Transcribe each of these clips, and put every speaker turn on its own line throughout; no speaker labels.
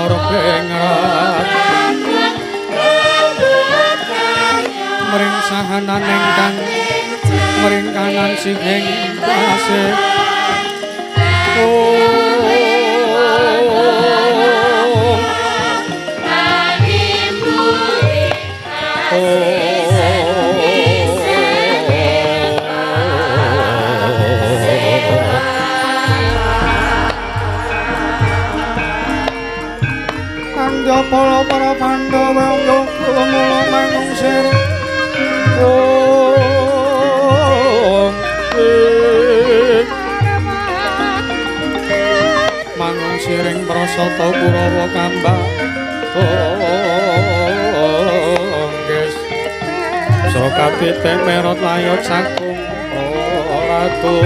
bengrat mring sahanan ingkang mring kanan sing tasih Para para Pandhawa yoga mula mangung sireng mangung sireng prasata Kurawa kambang guys Srokapite merot layot sakum ratu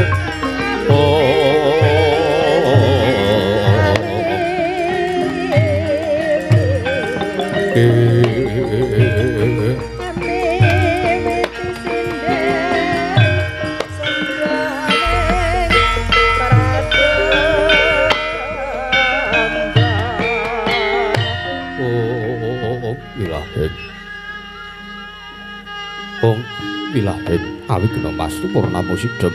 Wilahen awigna mastu purnama sidam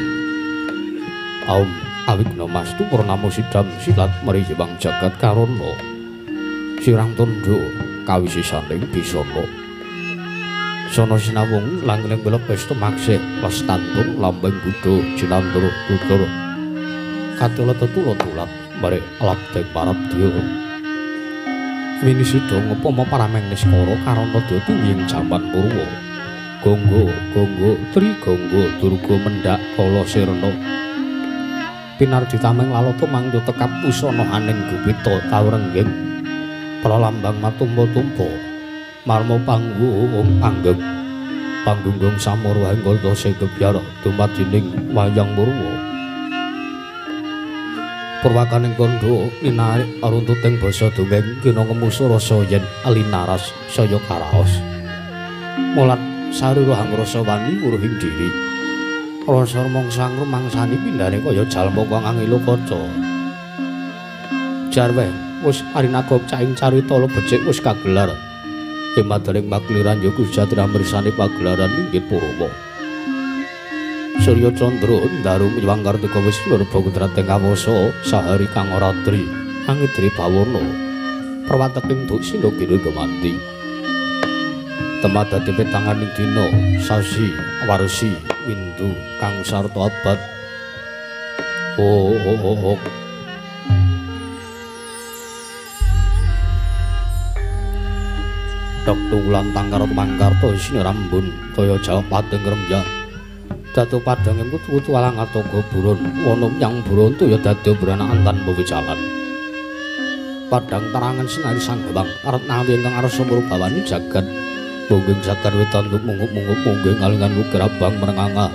Aum awigna mastu purnama sidam silat mriyewang jagat karana sirang tondo kawisisaning bisana sono sinawung langgeng belok pesta maksih lestantung lambang Buddha jinantara tutur katula tetula-tulat mare labdeng parabdya winisida ngupama parameng niskara karana dadi ing jaman purwa Gonggo, Gonggo, Tri Gonggo, Durga mendak kala sirna. Pinardi tameng lalata mangyo tekap pusana aning gupita kawrengging. Pralambang matumpa-tumpa. Marma panggung panggeng. Panggunggung samara henggata segebyar dumadining wayang murwa. Purwakaning kandha ninarik aruntuting basa dongeng kina ngemusu rasa yen alinaras saya karaos. Mulat sarira hangrasa wani wuruhing diri rasa mangsa ngrumangsani pindhane kaya jalma kang angelo kaca jarwe wis arinagop caing carita becik wis kagelar ing madharing pakliran ya Gusti mirsani pagelaran inggih Purwa Surya Candra ndarum nyuwang kartika wis lurba kudrateng kawasa sahari kang ora tri angidri bawana perwateking duk sinogiri gemanti Temada dipet tanganing dina sasi warsi windu kang sarta abad Dok tunggulan tangkar mangkarta isine rambun kaya jawab padeng remya datu padang kutu alang atoga buron wana yang buronto ya dadi branakan tanpa wicalan padang tarangan sinari sanggewang arep nawi ingkang arsa mrubawani jagat Mungging sakar wetan mungup-mungup mungging alingan gerabang merenganga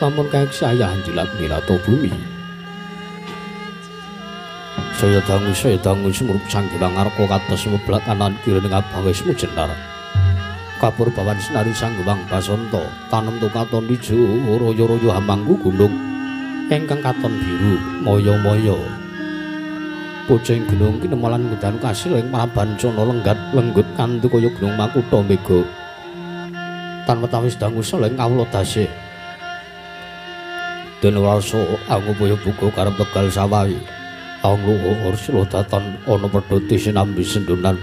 lamun kaek saya hanjilat milato bumi saya dangu sumrup sanggewang arko kados meblat kanan kiri ning abang wis mujenar kapur bawan sinari sanggewang basanta tanem tukaton ijo royo-royo hamangku gunung ingkang katon biru moyo-moyo Poceng gunung kinemolan ngudan kasil ing Prabancana lenggut kanthi kaya gunung Makutha mega. Tan wetawis dangu seleng kawula dasih. Den rasa angupaya buka karep Tegal Sawahi. Angluhur Slodatan ana pedhoti sinambi sendunan.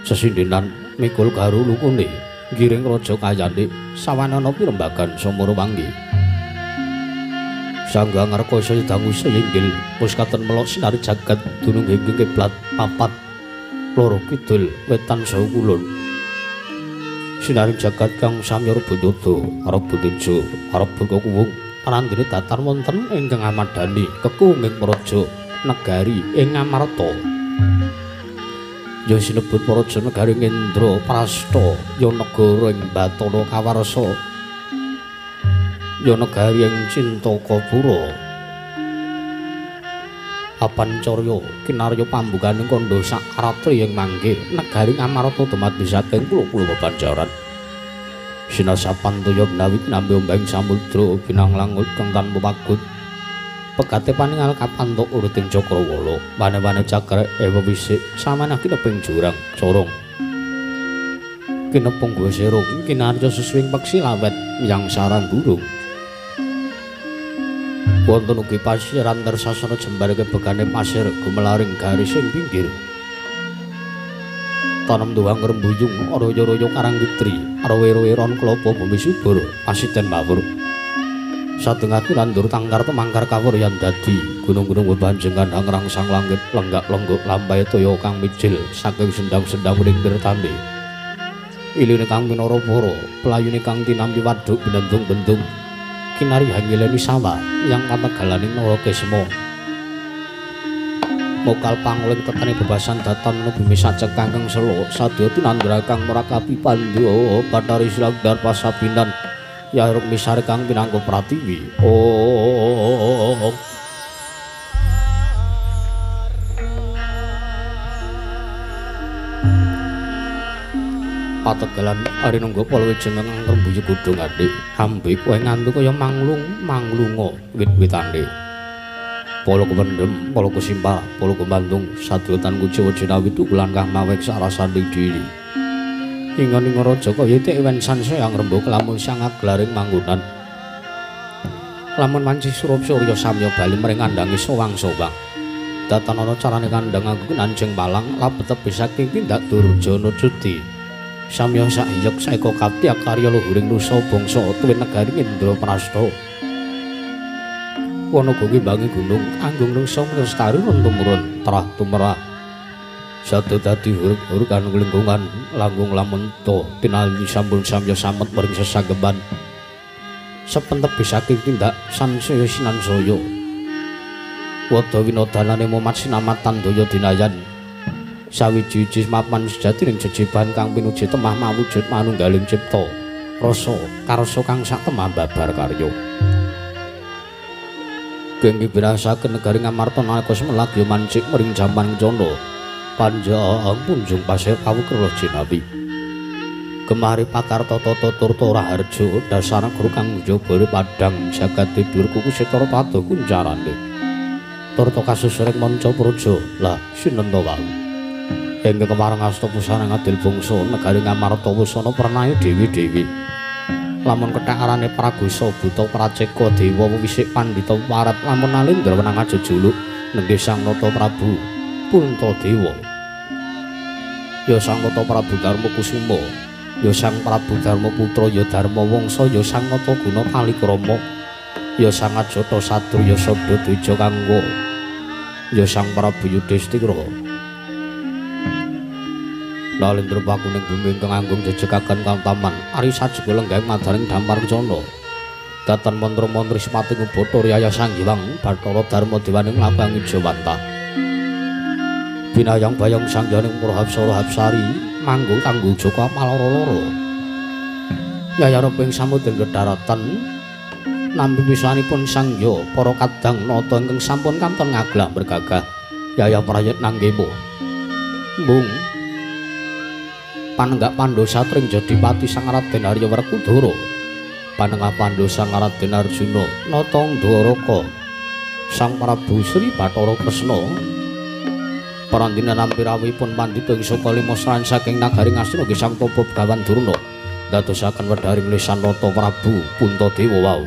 Sesindinan mikul garu lukune. Giring raja kayane sawanana pirembagan samara wangi. Sanggang Ngarkasa dangu inggil wis katon melok sinari jagat dunung ing kiblat papat loro kidul wetan saha kulon sinari jagat kang samya rebundada arep butujo arep buka kuwung panandene datar wonten ingkang amadani kekuwung ing praja negari ing Amarta ya sinebut praja negari Ngendra Prasta ya negara ing Batara Kawarsa ya negari ing Cintakapura Apancarya kinarya pambukaning kandha sakratri ing mangke negari Amarta dumadi saking pulo-pulo bebanjaran sinasapan toya menawi nambe ombeng samudra binang langut kang tanpa pagut pegate paningal kapantuk uruting Cakrawala wane-wane cakrek ewa wisik samanah kineping jurang corong kinepung gua serung kinarja sesuing peksi lawet yang sarang burung wonten ugi pasiran tersasana jembar kebegane pasir gumelaring garis ing pinggir tanem tuwang rembuyung royo-royo karang witri arwe-weron klapa bumi subur pasiten mawur satengah nandur tangkar temangkar kawuryan dadi gunung-gunung bebanjeng kandhang rangsang langit lenggak-lengguk lampahe toya kang mijil saking sendang-sendang ning tirtane iline kang pinara-para pelayune kang tinampi wadhuk benendung-bendung kinari hangileni sawah yang pategalaning Narakesma mokal panguling tetene bebasan datan bumi sajek kangkeng selo sadya tinandra kang merakapi pandya Bathari Slagdar pasabinan ya ruk misare kang pinangka pratiwi pategalan ari nunggu palawejeng ngrembuyu godhong adik ambek kowe ngantuk kaya manglunga wit-witane polo kependem, polo kesimpar, polo kebantung, sadrotan kujawa jinawi tukulan kang mawek sarasanding diri. Ingon-ingon raja kaya tewen sansaya ngrembug lamun sangat glaring manggonan. Lamun wanci surup surya samya bali mring kandange sowang-sowang. Datan ana carane kandhang nganggo nanjeng palang labetep saking tindak Durjana Cuti. Samya sahyek saeka katya karya luhuring nusa bangsa tuwin negari Indraprastha. Wana gungi bangi gunung anggung nungsa lestari tumurun trah tumrah sada dadi huruk-huruk kan lingkungan langgung lamun to tinali sampun samya samet mring sesageban sepentep saking tindak sansaya sinansaya wada winodanane momat sinamatan daya dinayan sawiji-wiji mapan sejatining jejeban kang pinuji temah mawujud manunggaling cipta rasa karsa kang sak temah babar karya kenging birasaken negari Ngamarta nalika semelagya mancik mring jaman cana panjang punjung pasir kawukrala jinawi kemari pakarta tata turta raharja dasar guru kang njabare padhang jagat tidur kuku setara padu kuncarane turta kasusring manca praja lah sinenta wae ing kemarang asta pusana ngadil bangsa negari Ngamarta wusana pernahe dewi-dewi lamun kethak arane Pragusa buta Praceka dewa wisik pandhita warat lamun Nalendra wenang ajejuluk nenggih Sang Nata Prabu Puntadewa ya Sang Nata Prabu Darma Kusuma ya Sang Prabu Darma Putra ya Darma Wangsa ya Sang Nata Guna Kalikrama ya Sang Ajata Satru ya Sabda Dweja Kanggo ya Sang Prabu Yudhistira Nalendra pakuning bumi ingkang anggung jejegaken kantaman ari sajaba lenggahing madaning dampar cana datan mantra-mantra sipating Bata Riyaya Sang Hyang Bathara Darma Dewaning Labang Ijawantah binayang bayang sangjaning Purahapsara Hapsari manggung kanggo Jaka Maloro-loro yayareping samudra daratan nampi pisanipun sangya para kadang nata ingkang sampun kanton ngaglah bergagah yaya prayit nanggemu mbung panenggak Pandha Satring Jodipati Sang Raden Arya Werkudara panenggak Pandha Sang Raden Arjuna Natanggaraka Sang Prabu Sri Bathara Kresna parandina nampi rawuhipun pandhita ing saka lima sran saking nagari Ngastina nggih Sang Tapa Begawan Durna dadosaken wedharing lisan Nata Prabu Puntadewa wau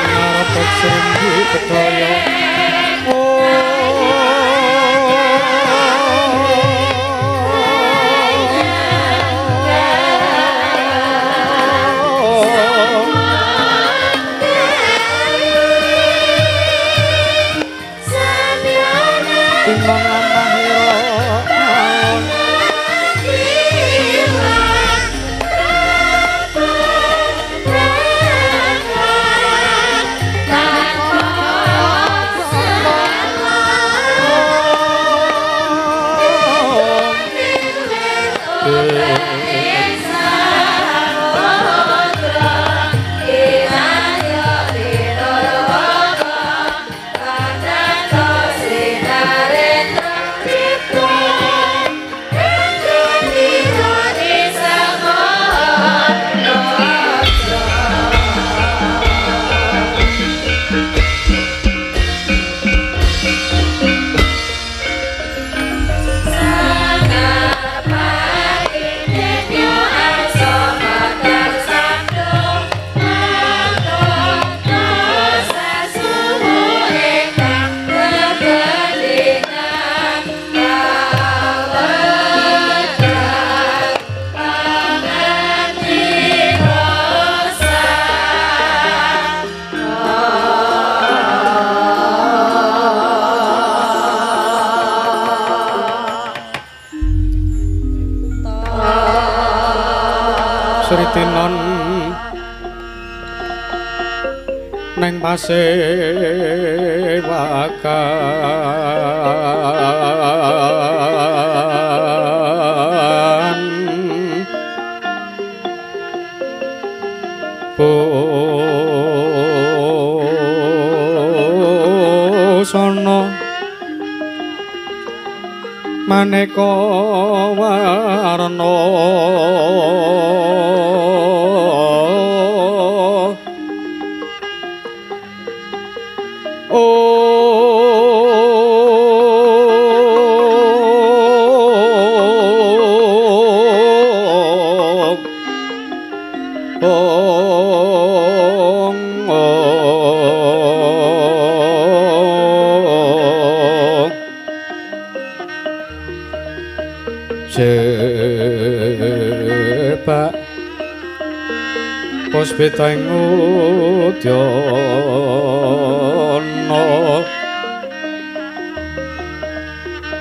ngarep sing kedaya Sritinon neng pasewakan busana maneka warna Pak Puspita ing Udyana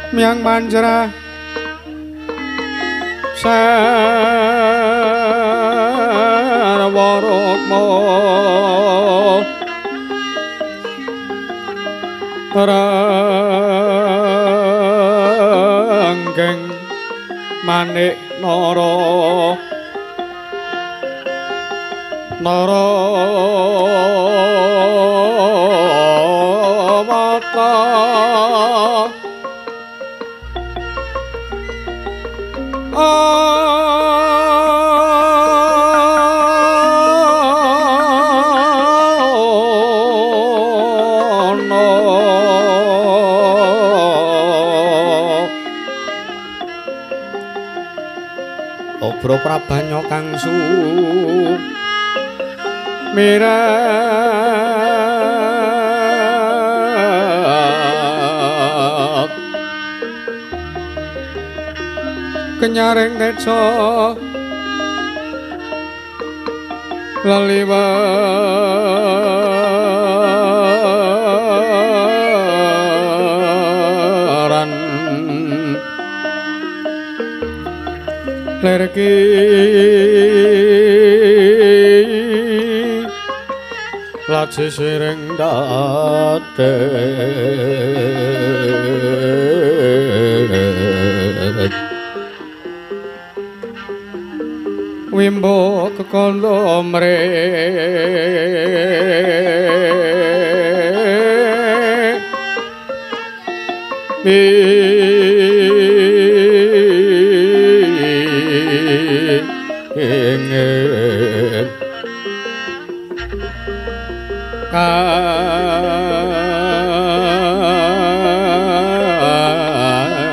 miang manjrah sarwa rama ranggeng manik nara mata Obro Prabanyo kang sumirat kenyaring teca laliwaran lerki laji sireng dadet wimbo kekondo mrek ingin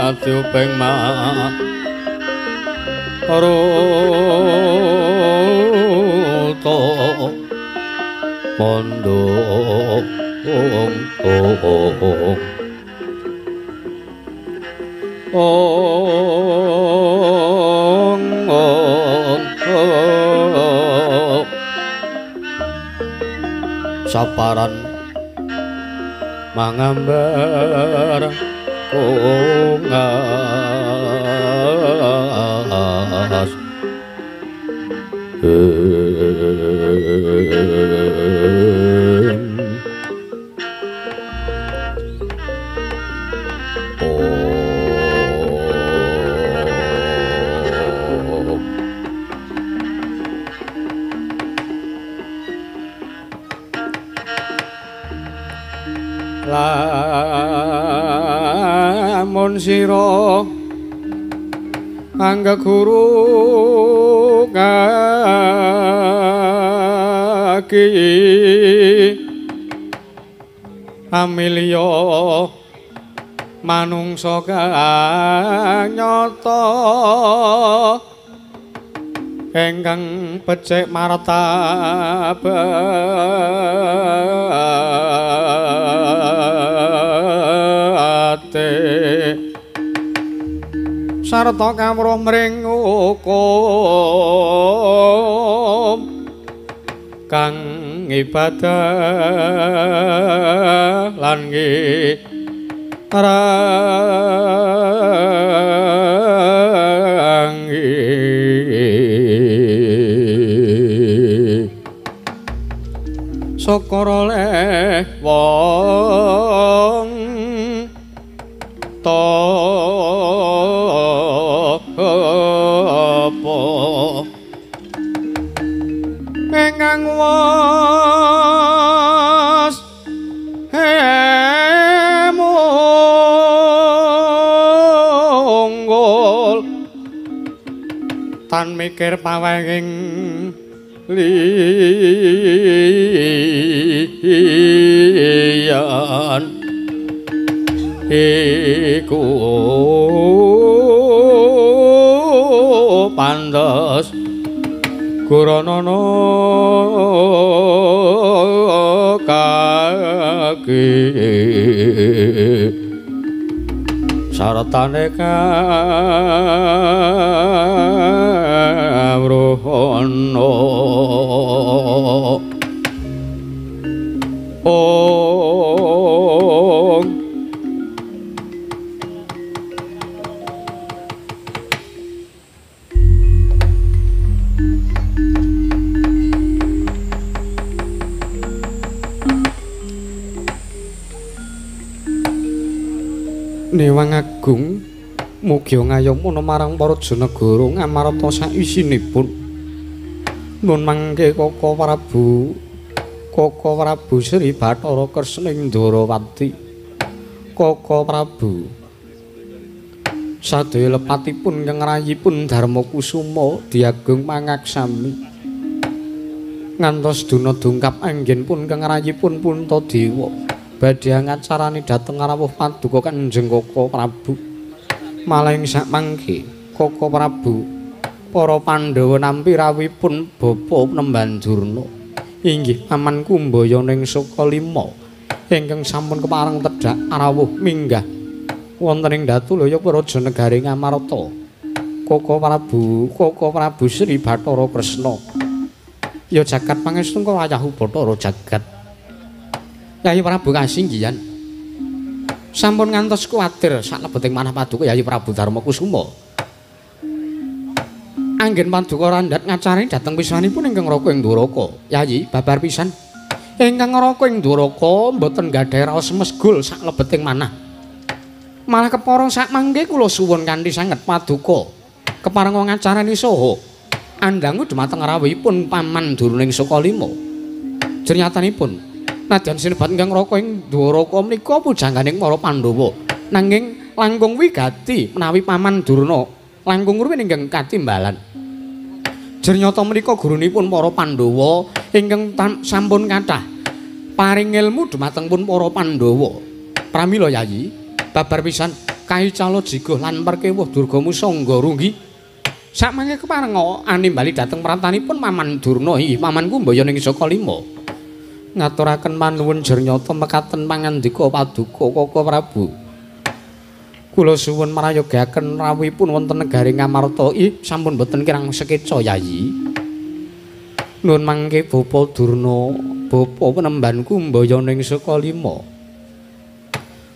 ati upeng maruto mondo saparan mangambar kongas lamun sira angga guru kaki amilya manungsa kang nyata engkang becik martabate sarta kawruh mring hukum kang ibadah lan sokoro leh wong topo engkang was munggul tan mikir pawenging liyan iku pantes Guranana kaki sartane kawruhana Dewang Agung mugi ngayomana marang para janagara ngamarta saisinipun. Nun mangke Koko Prabu Sri Bathara Kresning Ndrawati. Koko Prabu sadaya lepatipun kang rayipun Darma Kusuma diagung mangaksami. Ngantos duna dungkap anggenipun kang rayipun Puntadewa. Badhe ngacarani dhateng rawuh paduka Kanjeng Koko Prabu. Malah ing sakmangke Koko Prabu para Pandhawa nampi rawuhipun Bapa Nembandurna inggih Paman Kumbayana ing Sukalima ingkang sampun kepareng tedhak rawuh minggah wonten ing Datulaya Praja Negari Ngamarta. Koko Prabu Sri Bathara Kresna ya jagat pangestu kawayah Bathara jagat. Yayi Prabu kasinggihan sampun ngantos kuwatir saklebeting manah paduka Yayi Prabu Darma Kusuma anggen paduka randhat ngacarani dhateng pisanipun ingkang raka ing Dwaraka. Yayi babar pisan ingkang raka ing Dwaraka mboten gadhahi raos mesgul saklebeting manah. Malah kepara sakmangke kula suwun kanthi sanget paduka kepareng ngacarani saha andangu dhumateng rawuhipun Paman Durna ing Sukalima. Jernyatanipun nadyan sinebat ingkang raka ing Dwaraka menika pujangganing para Pandhawa nanging langkung wigati menawi Paman Durna langkung ruwin ingkang katimbalan. Jernyata menika gurunipun para Pandhawa ingkang sampun kathah paring ilmu dhumateng pun para Pandhawa. Pramila Yayi, babar pisan kaicala jiguh lan perkewuh Durgamu sangga runggi. Sakmangke kepareng animbali dhateng pratanipun Paman Durna inggih Paman Kumbayana ing Sukalima. ngaturaken manuwun jernyata mekaten pangandika paduka Koko Prabu. Kula suwun marayogaken rawuhipun wonten negari Ngamarta. Sampun boten kirang sekeca Yayi. Nuwun mangke Bapa Durna, bapa penembanku mbayaning Sukalima.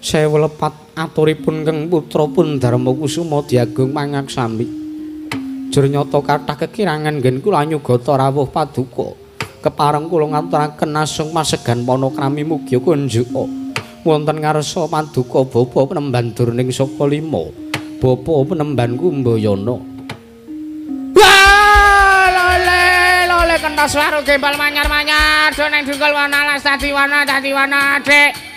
Sewu lepat aturipun keng putrapun Darmakusuma diagung mangaksami. Jernyata kathah kekirangan nggen kula nyugata rawuh paduka. Kepareng kula ngaturaken asung masegan panakrami mugi kunjuk wonten ngarsa paduka bapa penemban Durning Sukalima. Bapa penembanku mbayana. Lole kentas waru gembal manyar-manyar doneng dungkul wana las tadi wana Dik.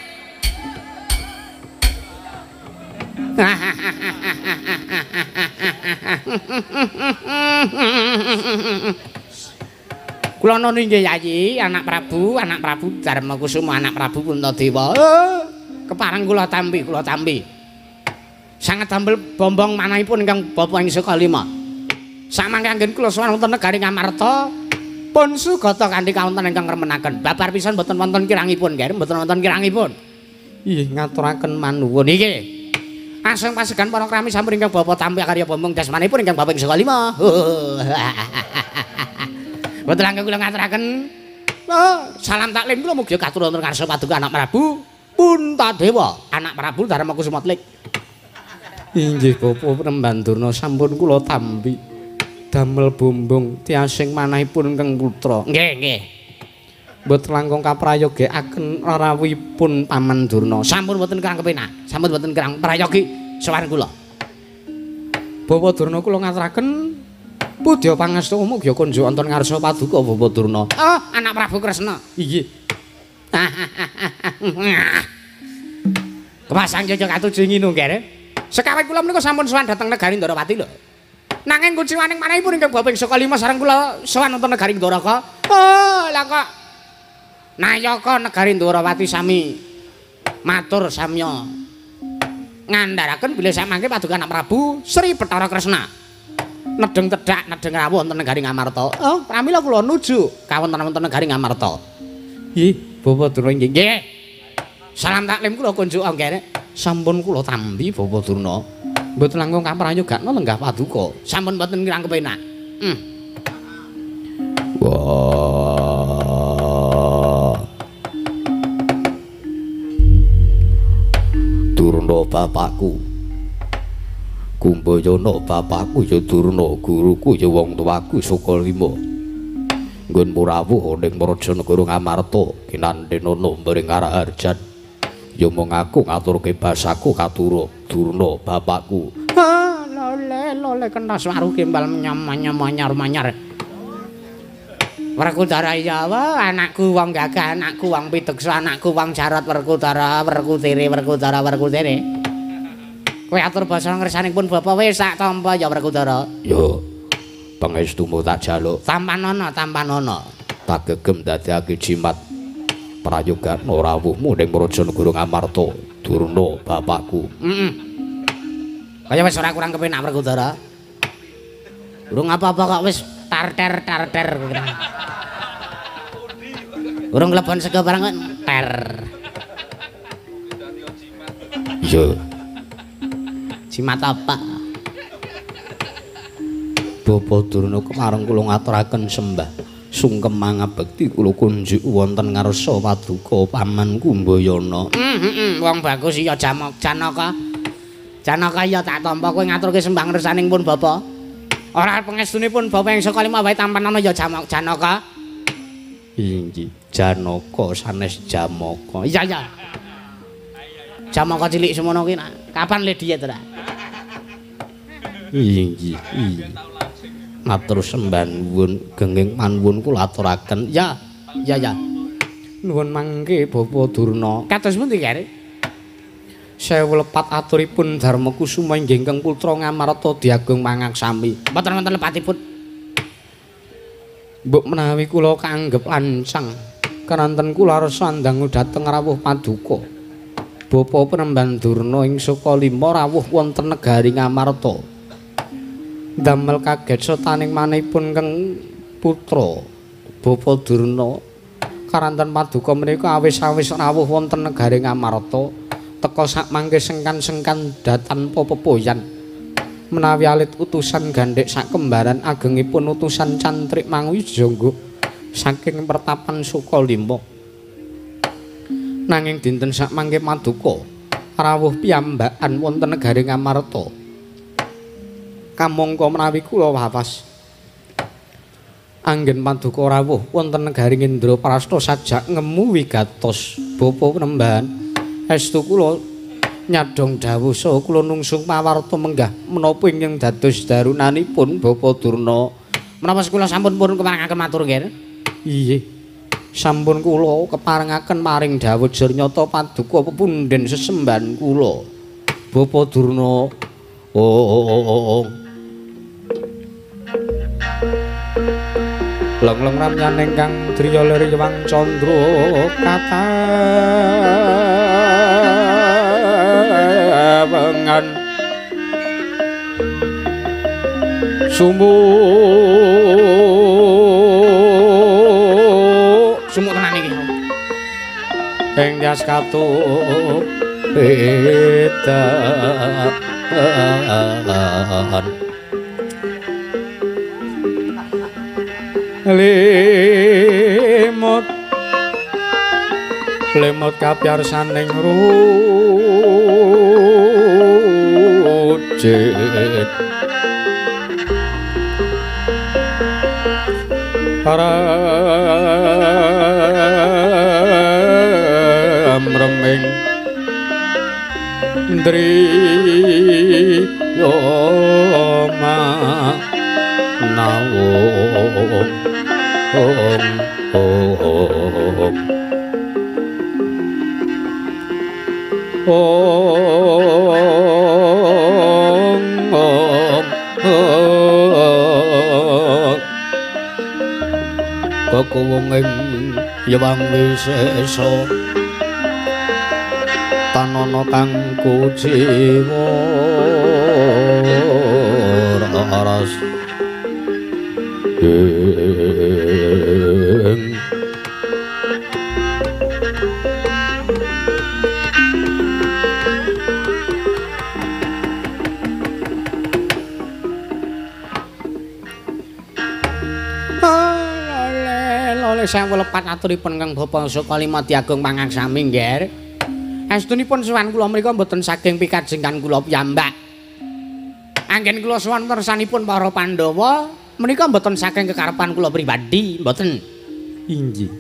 Kula nuni nggih Yayi, anak Prabu Darmakusuma, anak Prabu Puntadewa. Kepareng kula tampi. Sanget damel bombong manahipun ingkang Bapa ing Sukalima. Samangke anggen kula sowan wonten negari Ngamarta, pun sugata kanthi kawonten ingkang remenaken. Babar pisan mboten wonten kirangipun, nggih, mboten wonten kirangipun. Nggih, ngaturaken manuwun nggih. Asung pasegan panakrami sampun ingkang Bapa tampi karya bombong dasmanipun ingkang Bapa ing Sukalima. Mboten langkung kula ngaturaken salam taklim kula mugi katurun wonten ngarsa paduka anak Prabu Puntadewa, anak Prabu Darmakusuma Tlik. Inggih Bapa Penemban Durna sampun kula tampi damel bombong tiasing manahipun keng putra. Nggih. Mboten langkung kaprayogekaken rawuhipun Paman Durna. Sampun mboten kirang kepenak, sampun mboten kirang prayogi sowan kula. Bapa Durna kula ngaturaken pudya pangestu mugi kunjuk wonten ngarsa paduka Bapa Durna. Oh, anak Prabu Kresna. Inggih. Kepasang cocok katuju nginu nggih. Sekawit kula menika sampun sowan dhateng negari Ndarawati lho. Nanging kunciwaning manahipun ingkang Bapa ing Sukalima sareng kula sowan wonten negari Ndaraka. Oh, lah kok Nayaka negari Ndarawati sami matur samya ngandharaken bilih samangke paduka anak Prabu Sri Bathara Kresna nedeng tedhak nedeng rawuh wonten negari Ngamarta. Oh, pramila kula nuju kawonten wonten negari Ngamarta. Nggih, Bapa Durna nggih. Salam taklim kula kunjuk nggih. Sampun kula tampi Bapa Durna. Mboten langkung kaprayogakna lenggah paduka. Sampun mboten kirang kepenak. Wah. Durna bapakku. Kumbayana bapakku ya Durna, guruku ya wong tuaku Sukalima. Nggon murawuh ning Prajanegara Ngamarta kinandenana mring Karaharjan. Ya mung aku ngaturke basaku katura Durna bapakku. Lole kentas waru kembal manyar-manyar. Werkudara Yawa, anakku wong gagah, anakku wong piteksa, anakku wong jarat Werkudara. Kowe atur basa ngersanipun Bapak wis sak tampa ya Werkudara. Ya. Pangestumu tak jaluk. Tampanana. Tak gegem dadekake jimat prayogan rawuhmu ning Prajanegara Ngamarta, Durna bapakku. Kaya wis ora kurang kepenak Werkudara. Urung apa-apa kok wis tarter. Urung mlebon sego bareng ter. Iya. Jimat apa? Bapa Durna kemareng kula ngaturaken sembah sungkem mangabekti kula kunjuk wonten ngarsa paduka pamanku Mbayana. Wong bagus iya Janaka. Janaka ya tak tampa kowe ngaturke sembah ngersaning pun Bapa. Ora pangestunipun Bapa ing Sukalima wae tampanana ya Janaka. Inggih, Janaka sanes Jamaka. Iya. Jamaka cilik semono ki kapan le diet ora? Inggih. Matur sembah nuwun genging manuwun kula aturaken. Ya. Nuwun mangke Bapa Durna. Kados pundi kare? Sewu lepat aturipun Darmakusuma inggih ingkang putra Ngamarta diagung mangaksami. Mboten wonten lepatipun. Mbok menawi kula kaanggep lancang kananten kula rasa ndangu dhateng rawuh paduka Bapa Penemban Durna ing Sukalima rawuh wonten negari Ngamarta. Damel kaget setaning manihipun keng putra Bapa Durna Karanten paduka menika awis-awis rawuh wonten negaring Amarta teka sak mangke sengkan-sengkan datanpa pepoyan menawi alit utusan gandhek sak kembaran agengipun utusan Cantrik Mangwijaya saking pertapan Sukalima nanging dinten sak mangke paduka rawuh piyambakan wonten negaring Amarta kamangka menawi kula wawas anggen paduka rawuh wonten negaring Indraprastha sajak ngemu wigatos bapa penembahan estu kula nyadong dawuh saha kula nungsung pawarta menggah menapa ingkang dados darunanipun Bapa Durna menapa kula sampun pun keparengaken matur nggih iye sampun kula keparengaken maring dawuh Jurnata paduka pepundhen sesembahan kula Bapa Durna Long-long ramyan ingkang driya liriwang candra katawengan sumuk tenan iki ing tias katuk pedan lemot kapyarsaning rujit reming driya manawung Kakuwunging yawang wisesa tanana kang kuciwa raras Sang welepat aturipun kang Bapak Sukalima Diagung Pangaksami nggih. Astunipun sowan kula mriku mboten saking pikajengkan kula piyambak. Anggen kula sowan kersanipun para Pandhawa menika mboten saking kekarepan kula pribadi, mboten. Inggih.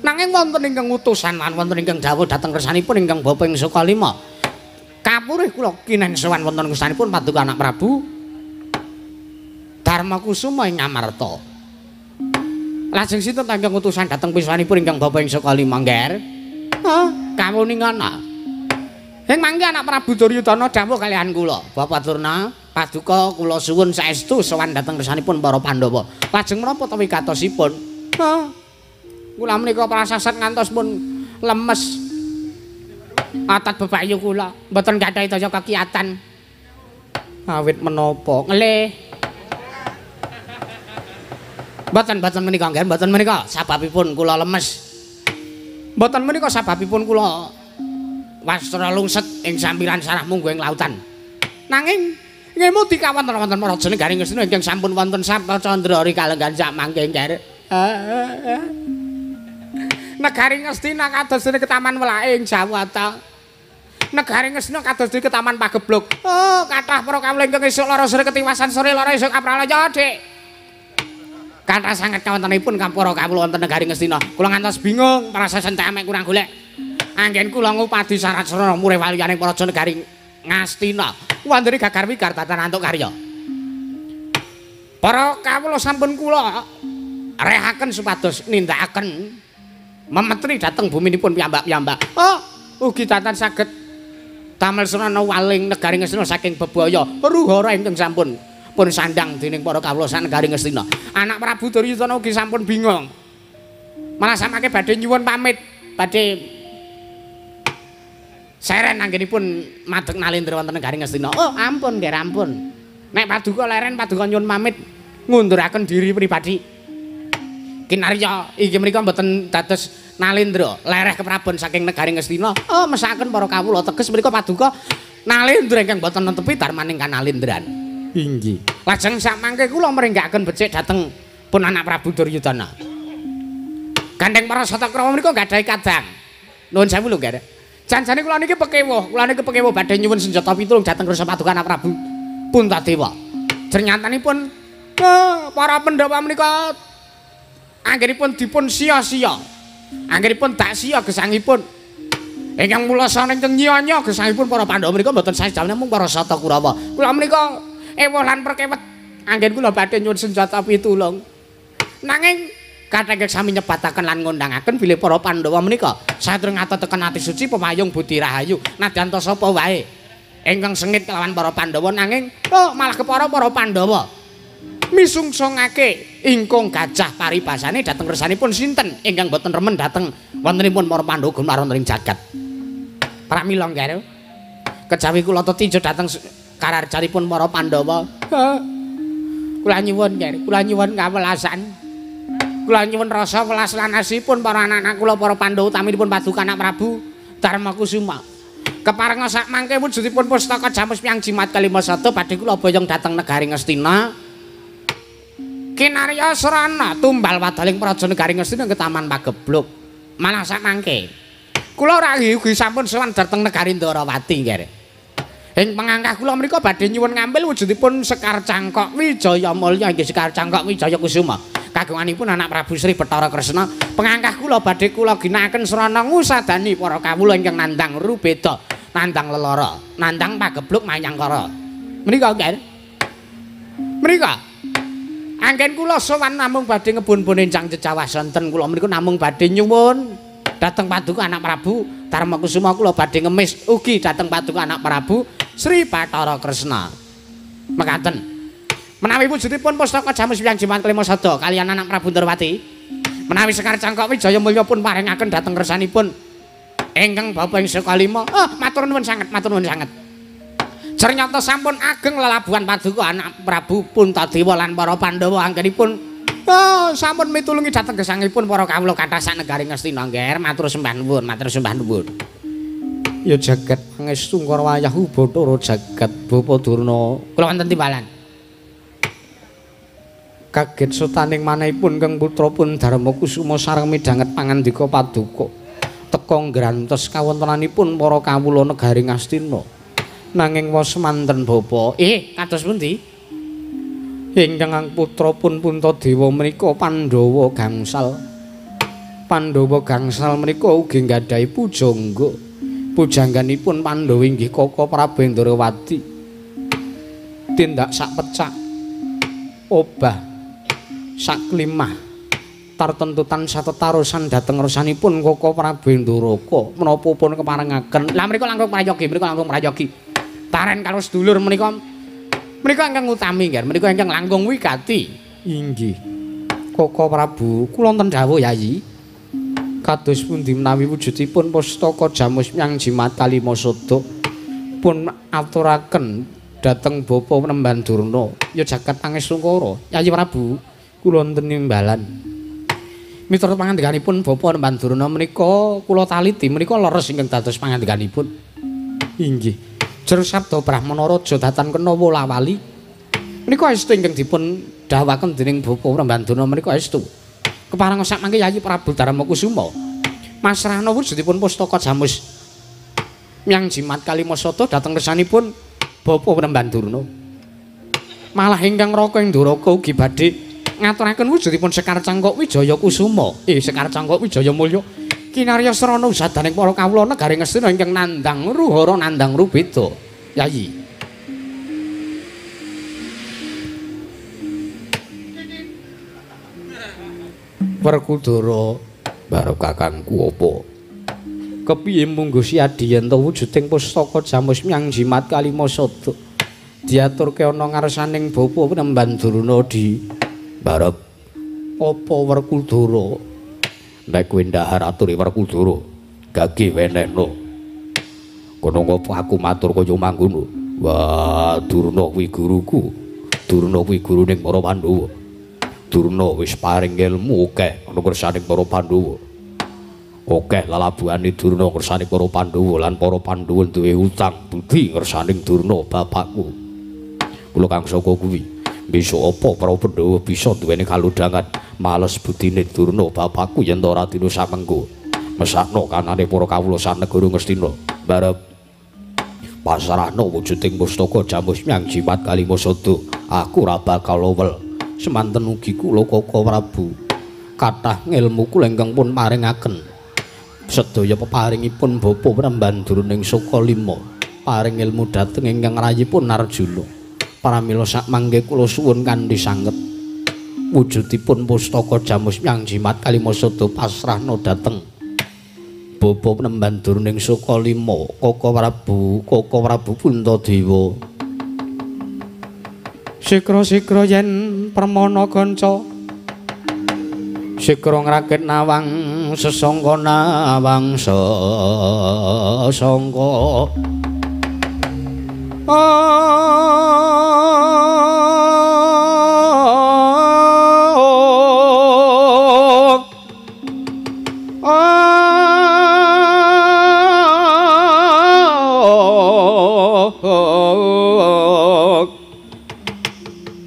Nanging wonten ingkang utusan lan wonten ingkang dawuh dhateng kersanipun ingkang Bapak Sukalima. Kapurih kula kineng sowan wonten kersanipun Paduka Anak Prabu Darmakusuma ing Amarta. Lajeng sinten ingkang utusan dhateng piswanipun ingkang Bapak Sukalima nggih? Kawuningana. Ing mangke Anak Prabu Duryudana dawuh kalihan kula, Bapak Durna, paduka kula suwun saestu sowan dhateng kersanipun para Pandhawa. Lajeng menapa ta wigatosipun? Kula menika prasasat ngantos pun lemes. Atat bebayu kula, mboten gadhahi daya kekiyatan. Awit menapa? Nglih. Mboten menika nggih, mboten menika sababipun kula lemes. Mboten menika sababipun kula wastra lungset ing sampiran sarah munggo ing lautan. Nanging ngemu dikawanten wonten Raja Negaring Ngastina ingkang sampun wonten Sabta Candra ri kalenggan sak mangke nggih. Negaring Ngastina kados dene Ketaman Welake ing Jawata. Negaring Ngastina kados dene Ketaman Pagebluk. Kathah para kawula ingkang esuk lara sore ketiwasan sore lara esuk kapralaya, Dik. Kathah sanget kawontenipun para kawula wonten Negaring Ngastina. Kula ngantos bingung prasesen temek kurang golek. Anggen kula ngupadi syarat sarana murih waliyaning para Negaring Ngastina. Wanderi gagar wigar datan antuk karya. Para kawula sampun kula rehaken supados nindakaken memetri dhateng buminipun piyambak-piyambak. Ugi datan saged damel sarana waling Negaring Ngastina saking bebaya ruhara ingkang sampun pun sandang dening para kawula sak Negaring Ngastina. Anak Prabu Duryudana ugi sampun bingung. Malah samangke badhe nyuwun pamit, badhe seren anggenipun madheg nalendra wonten Negaring Ngastina. Ampun, nggih ampun. Nek paduka leren paduka nyuwun pamit ngunduraken diri pribadi.
Kinarya iki menika mboten dados Nalendra lereh keprabon saking negari Ngastina. Oh, mesakaken para kawula teges menika paduka Nalendra ingkang boten netepi darmaning Kanalendran.
Inggih.
Lajeng samangke kula mringgakaken becik dhateng pun anak Prabu Duryudana. Gandeng para Satakrama menika gadhahi kadang. Nuwun sewu lho, Nggih. Janjane kula niki pekewo badhe nyuwun senjata pitulung dhateng Rasa Paduka anak Prabu Puntadewa. Jernyatanipun para Pandhawa menika anggenipun dipun sia-sia. Anggenipun dak sia gesangipun. Ingkang mulasane teng nyonya gesangipun para Pandhawa menika mboten sajane mung para Satakurawa. Kula menika ewah lan perkewet anggen kula badhe nyuwun senjata pitulung. Nanging kathah sami nyebataken lan ngundangaken bilih para Pandhawa menika satru ngatetaken ati suci pemayung budi rahayu nadyan ta sapa wae ingkang sengit kelawan para Pandhawa nanging malah kepara para Pandhawa misungsongake ingkang gajah paribasane dhateng resanipun sinten ingkang boten remen dhateng wontenipun para Pandhawa gumarang ing jagat. Pramila nggih. Kejawi kula tinju dhateng kararjanipun para Pandhawa. Kula nyuwun nggih, kula nyuwun kawelasan. Kula nyuwun rasa welas lan asihipun para anak-anak kula para Pandhawa utaminipun Paduka Anak Prabu Darmakusuma. Keparenga sak mangke wujudipun pustaka Jamus Hyang Jimat Kalimasada badhe kula boyong dhateng negari Ngastina. Kinarya Serana tumbal wadaling praja negari Ngastina ke Taman Pagebluk. Malah sak mangke kula rayi ugi sampun sowan dhateng negari Ndarawati nggih. Ing pangangkah kula menika badhe nyuwun ngambil wujudipun Sekar Cangkok Wijaya Mulya inggih Sekar Cangkok Wijaya Kusuma. Kagunganipun anak Prabu Sri Bathara Kresna. Pangangkah kula badhe kula ginakaken srana ngusadani para kawula ingkang nandhang rubeda, nandhang lelara, nandhang pagebluk manyangkara. Menika nggih. Menika anggen kula sowan namung badhe ngebun-bun enjang jejawas sonten kula menika namung badhe nyuwun dhateng Paduka Anak Prabu Darmakusuma kula badhe ngemis ugi dhateng Paduka Anak Prabu Sri Bathara Kresna. Mekaten. Menawi wujudipun pustaka Jamus Hyang Jimat Kalimasada kaliyan anak Prabu Ndarawati, menawi Sekar Cangkok Wijaya Mulya pun paringaken dhateng resanipun ingkang Bapak ing Sekalima. Matur nuwun sanget, matur nuwun sanget. Ternyata sampun ageng lelabuhan Paduka Anak Prabu Puntadewa lan para Pandhawa anggenipun sampun mitulungi dhateng gesangipun para kawula kathah sak negari Ngastina nggih. Matur sembah nuwun, matur sembah nuwun. Ya jagat pangestu Karawayah Bathara jagat Bapa Durna. Kula wonten timbalan. Kaget sotaning manahipun kang putrapun Darmakusuma sareng midhanget pangandika Paduka teka ngrantos kawontenanipun para kawula negari Ngastina. Nanging wasmanten Bapa, kados pundi? Ingkang putrapun Puntadewa menika Pandhawa gangsal. Pandhawa gangsal menika ugi nggadahi pujangga. Pujangganipun Pandhawa inggih Kaka Prabu Ndarawati. Tindak sak pecak obah sak klimah tartentutan satetarusan dhateng resanipun Kaka Prabu Ndaraka menapa pun keparengaken. Lah mriku langkung prayogi. Taren karo sedulur menika ingkang utami nggih, menika ingkang langkung wigati. Inggih. Kaka Prabu kula wonten dawuh Yayi. Kados pundi menawi wujudipun pustaka Jamus Hyang Jimat Kalimasada pun aturaken dhateng Bapa Penemban Durna ya jagat pangestu Kara. Yayi Prabu kula wonten nimbalan. Miturut pangandikanipun Bapa Penemban Durna menika kula taliti menika leres ingkang dados pangandikanipun. Inggih. Jero sabda Brahmana Raja datan kena wolawali. Menika estu ingkang dipun dawuhaken dening Bapa Penemban Durna menika estu. Keparenga sak mangke Yayi Prabu Darmakusuma masrahna wujudipun pustaka Jamus Hyang Jimat Kalimasada dhateng resanipun Bapa Penemban Durna. Malah ingkang Raka ing Ndoraka ugi badhe ngaturaken wujudipun Sekar Cangkok Wijaya Kusuma. Sekar Cangkok Wijaya Mulya kinarya srana usadaning para kawula negari Ngastina ingkang nandhang ruhara nandhang rubeda. Yayi. Werkudara barep kakangku apa? Kepiye munggo siadi yen to wujuding pustaka Jamus Hyang Jimat Kalimasada diaturke ana ngarsaning Bapa Penemban Durna di barep apa Werkudara? Nek kowe ndahar aturi Werkudara gage wenehno. Kono ngopo aku matur kaya mangkono? Wah, Durna kuwi guruku. Durna kuwi guruning para Pandhawa.
Durna wis paring ilmu akeh ana kersaning para Pandhawa. Akeh lalabuhane Durna kersaning para Pandhawa lan para Pandhawa duwe utang budi kersaning Durna bapakku. Kula kang saka kuwi besok apa para Pandhawa bisa duweni kalodhangan males budine Durna bapakku yen ora dina samengko mesakno kanane para kawula sanegara Ngastina barep pasrahna wujuding pustaka Jamus Myang Jimat Kalimasada aku ora bakal lowel semanten ugi kula Kaka Prabu kathah ngilmu kula ingkang pun maringaken sedaya peparingipun Bapa Prambanduraning Sukalima paring ilmu dhateng ingkang rayipun Arjuna pramila sak mangke kula suwun kanthi sanget wujudipun pustaka Jamus Myang Jimat Kalimasada pasrahna dhateng Bapa Prambanduraning Sukalima Kaka Prabu Puntadewa sikra-sikra yen permana kanca sikra ngrakit nawang sesangka nawang sesangka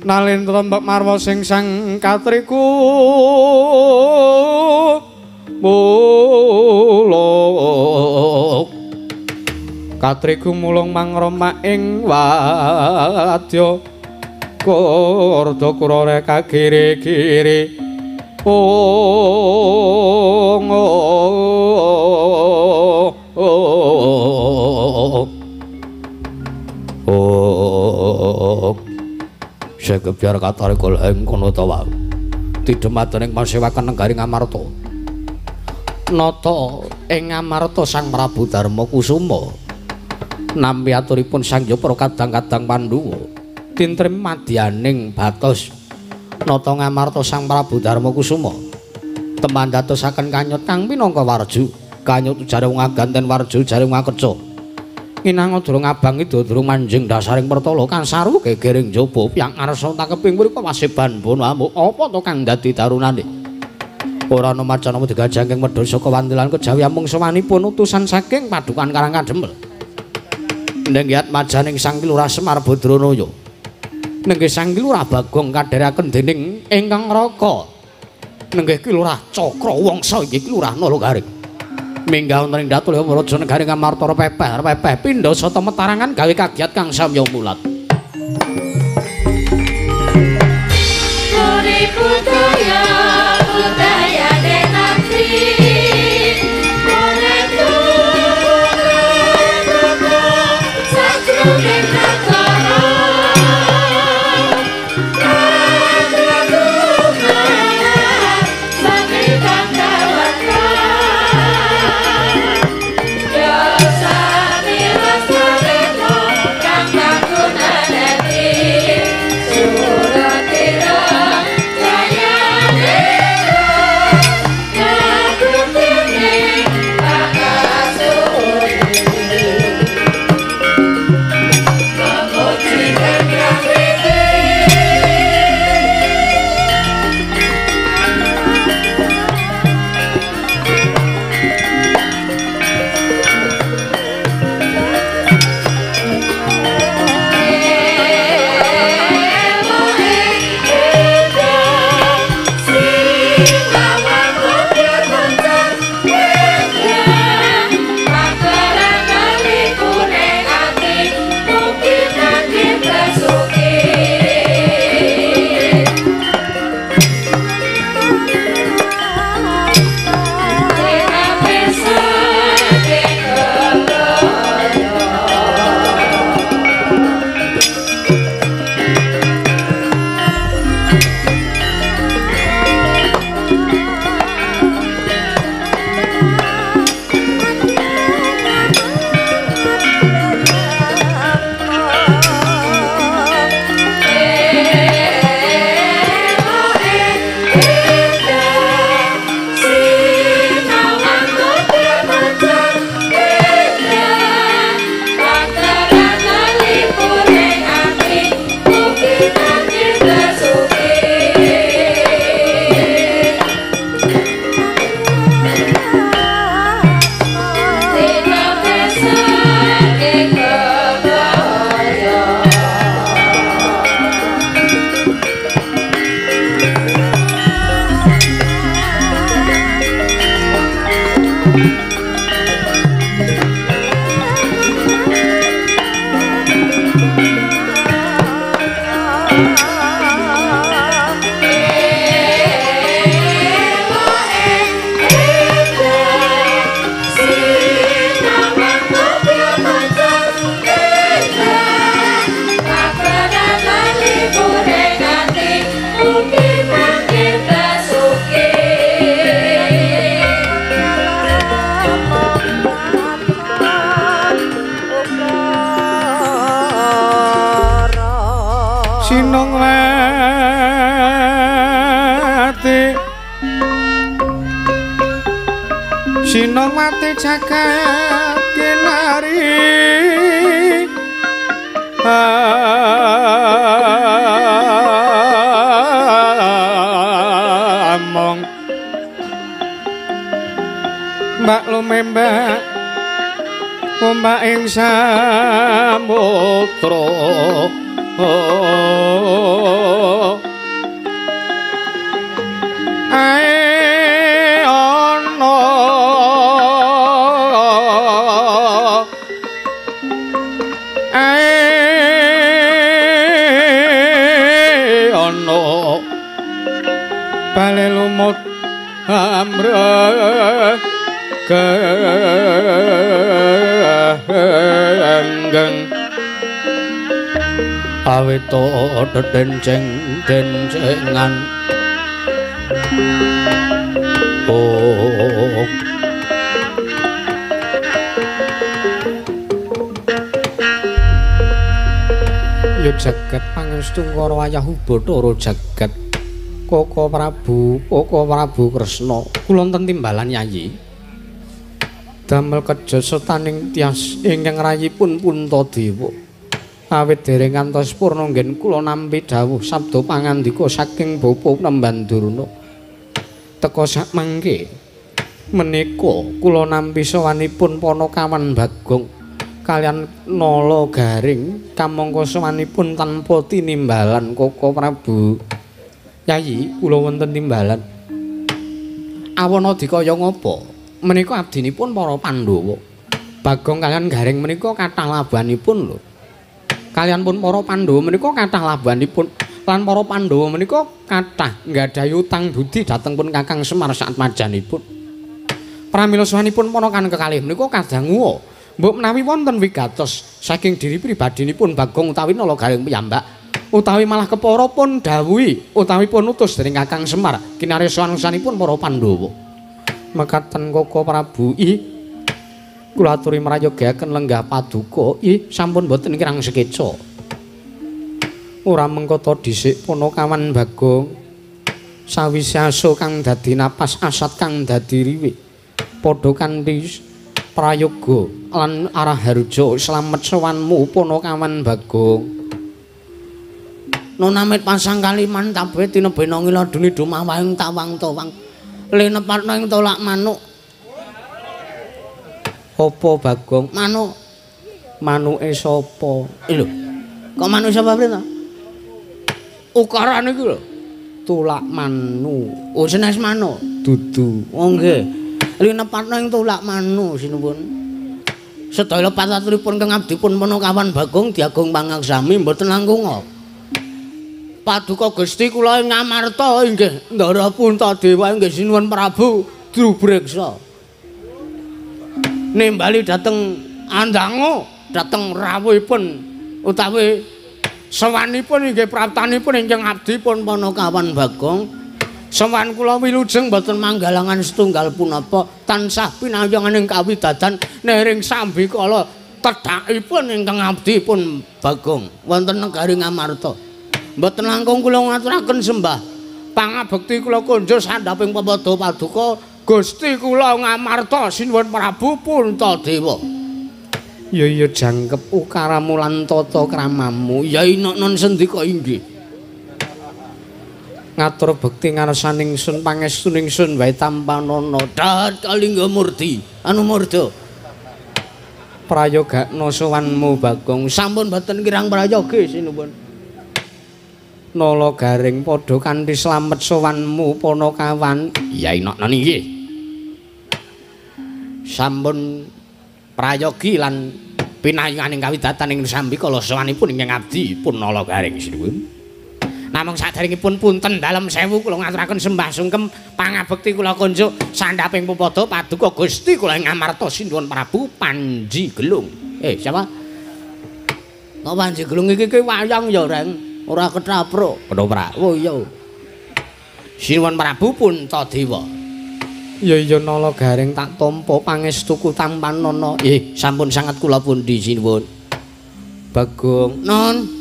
Nalendra Mbak Marwa sing sang katriku mulung katriku mulung mangroma ing wadya kurda kurare kagiri-giri Segebyar katare kolheng kono ta wae. Tidhematening masewaken negari Ngamarta. Nata ing Ngamarta Sang Prabu Darma Kusuma. Nampi aturipun Sang Jopra kadang-kadang Pandhawa. Tintrim madyaning batos. Nata Ngamarta Sang Prabu Darma Kusuma. Teman datosaken kanyut kang pinangka warju. Kanyut jare wong aganten warju jare wong akeca. Inang durung abangi durung manjing dasaring pertala kang saru gegering jaba piyang ngarsa takeping mrika waseban bono amuk apa to kang dadi darunane ora ana macana digajangking medhos saka wantilan kejawi amung sawanipun utusan saking padukan Karang Kademel nenggih majaning Sang Kilurah Semar Badranaya nenggih Sang Kilurah Bagong kadheraken dening ingkang Raka nenggih Kilurah Cakrawangsa inggih Kilurah Nalagaring minggah wonten ing datul Raja Negari Ngamarta pepeh pindha sata metarangan gawe kagiat kang samya mulat.
Budaya denagri Thank you.
Sinowati jagat kinari among mbak lumembak ombak ing samudra bale lumut amreng genggeng awito dencengan oh yo jagat pangestu karo wayah Bathara jagat Koko Prabu Kresna kula wonten timbalan Yayi damel kejosetaning tias ingkang rayipun Puntadewa awit dereng ngantos purna nggen kula nampi dawuh sabda pangandika saking Bapa Nembandurna teka sak mangke menika kula nampi sawanipun Panakawan Bagong kalian Nala Garing kamangka sawanipun tanpa tinimbalan Koko Prabu Yayi kula wonten timbalan awana dikaya ngapa menika abdinipun para Pandhawa Bagong kalian Garing menika kathah labanipun lho kalian pun para Pandhawa menika kathah labanipun lan para Pandhawa menika kathah nggadahi utang budi dhateng pun Kakang Semar saat majanipun pramila sawanipun ponakan kekalih menika kadangu mbok menawi wonten wigatos saking diri pribadinipun Bagong utawi Nala Garing piyambak utawi malah kepara pun dawuhi utawi pun utus dening Kakang Semar kinaryosanipun para Pandhawa mekaten Koko Prabu kula aturi mrayogaken lenggah paduka sampun boten kirang sekeca ora mengko dhisik Panakawan Bagong sawise aso kang dadi napas asat kang dadi riwih padha kanthi prayoga lan arah harja slamet sowanmu Panakawan Bagong Nonamit pasang kaliman tabe tinebena ngiladuni dumawahing tawang-tawang linepatna ing tolak manuk apa Bagong manuk manuke sapa lho kok manuk sapa prita ukarane iki lho tulak manu oh senes manuk dudu oh nggih linepatna ing tulak manu sinuwun sedaya pataturipun kang abdipun Panakawan Bagong diagung pangaksami mboten langkung Paduka Gusti kula ing Ngamarta inggih Ndara Puntadewa inggih sinuwun Prabu Drubreksa nimbali dhateng Andango dhateng rawuhipun utawi sawanipun inggih praptanipun ingkang abdipun Panakawan Bagong sawan kula wilujeng boten manggalangan setunggal punapa tansah pinayunganing kawidadan nering sambikala tedhakipun ingkang abdipun Bagong wonten negari Ngamarta mboten langkung kula ngaturaken sembah pangabekti kula kunjuk sandhaping pepada paduka Gusti kula Ngamarta sinuwun Prabu Puntadewa ya jangkep ukaramu lan tata kramamu Yai non sendika inggih ngatur bekti ngarsaning sun pangestuning sun wae tampanana dahat kalingga murti anu murda prayogakna sowanmu Bagong sampun boten kirang prayoga sinuwun Nala Garing padha kanthi slamet sowanmu Panakawan Yai Nakna nggih sampun prayogi lan pinaringaning kawidatan ing sambi kala sawanipun ingkang abdi pun nala garing sinuwun. Namung saderengipun punten dalem sewu kula ngaturaken sembah sungkem pangabekti kula kunjuk sandhaping pupada paduka Gusti kula ing Amarta Sinuwun Prabu Panji Gelung. Siapa? Kok Panji Gelung iki wayang ya, Reng? Ora ketapro. Ketoprak. Oh iya. Sinuwun Prabu Puntadewa. Ya nala garing tak tampa pangestuku tampanana. Sampun sanget kula pundi sinuwun. Bagong. Non.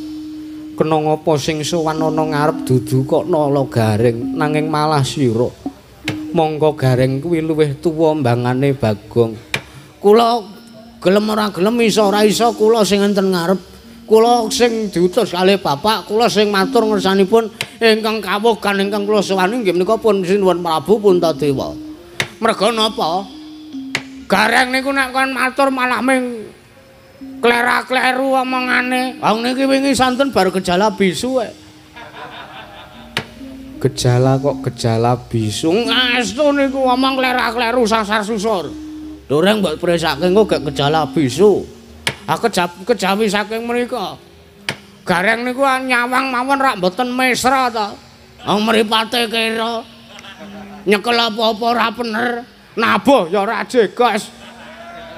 Kena ngapa sing sowan ana ngarep dudu kok nala garing nanging malah sira. Monggo garing kuwi luwih tuwa mbangane Bagong. Kula gelem ora gelem iso ora iso kula sing enten ngarep. Kula sing diutus kalih bapak, kula sing matur ngersanipun ingkang kawogan ingkang kula sowani nggih menika pun Sinuwun Prabu Puntadewa. Merga napa? Gareng niku nek kon matur malah ming klera-kleru omongane. Wong niki wingi santen bar gejala bisu Gejala bisu. Ngastu niku omong klera-kleru sasar susur. Doreng mbok presake engko gek gejala bisu. Kejawi saking mriku. Gareng niku nyawang mawon rak mboten mesra to. Wong mripate kira nyekel apa-apa ora bener. Nabuh ya ora jegos.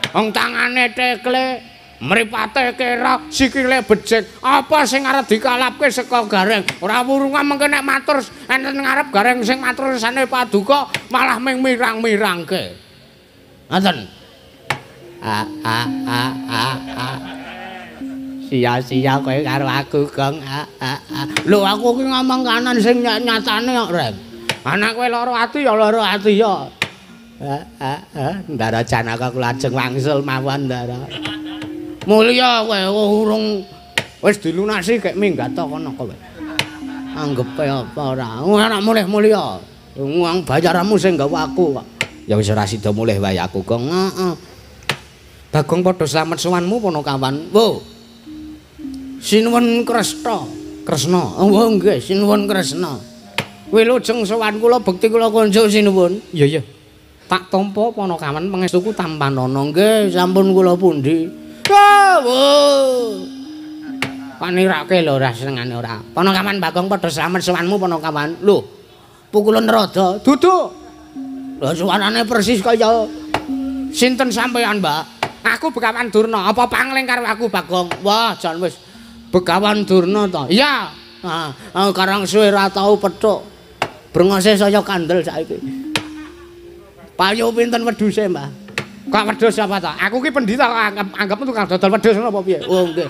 Wong tangane tekle mripate kira sikile becik. Apa sing arep dikalapke saka Gareng? Ora wurungan mengke nek matur enten ngarep Gareng sing matur sane paduka malah ming mirang-mirangke. Ngoten. Sia-sia kowe karo aku, Gong. Lho aku ki ngomong kanan sing nyatane kok, Rem. Anak kowe lara ati ya lara ati ya. Ndara janaka kula lajeng wangsul mawon, Ndara. Mulya kowe urung wis dilunasi gek minggat to kono kowe. Anggepe apa ora? Anak mulih mulya. Wong bayaranmu sing nggawa aku kok. Ya wis ora sida mulih wae aku, Gong. Bagong padha slamet sowanmu Panakawan. Wo. Sinuwun Kresna. Oh nggih, Sinuwun Kresna. Wilujeng sowan kula bekti kula kunjuk sinuwun. Iya. Tak tampa Panakawan pangestuku tampanana. Nggih, sampun kula pundi. Panirake lho ora senengane ora. Panakawan Bagong padha slamet sowanmu Panakawan. Lho, pukulan rada. Duduk. Lho suarane persis kaya sinten sampean, Mbak? Aku Begawan Durna. Apa pangling karo aku, Bagong? Wah, jan wis Begawan Durna to. Iya. Karang suwe ra tau pethuk. Brengose saya kandel saiki. Payu pinten wedhuse, Mbah? Kok wedhus apa to? Aku ki pendhita anggapmu tukang dodol wedhus ngono apa piye? Oh, nggih.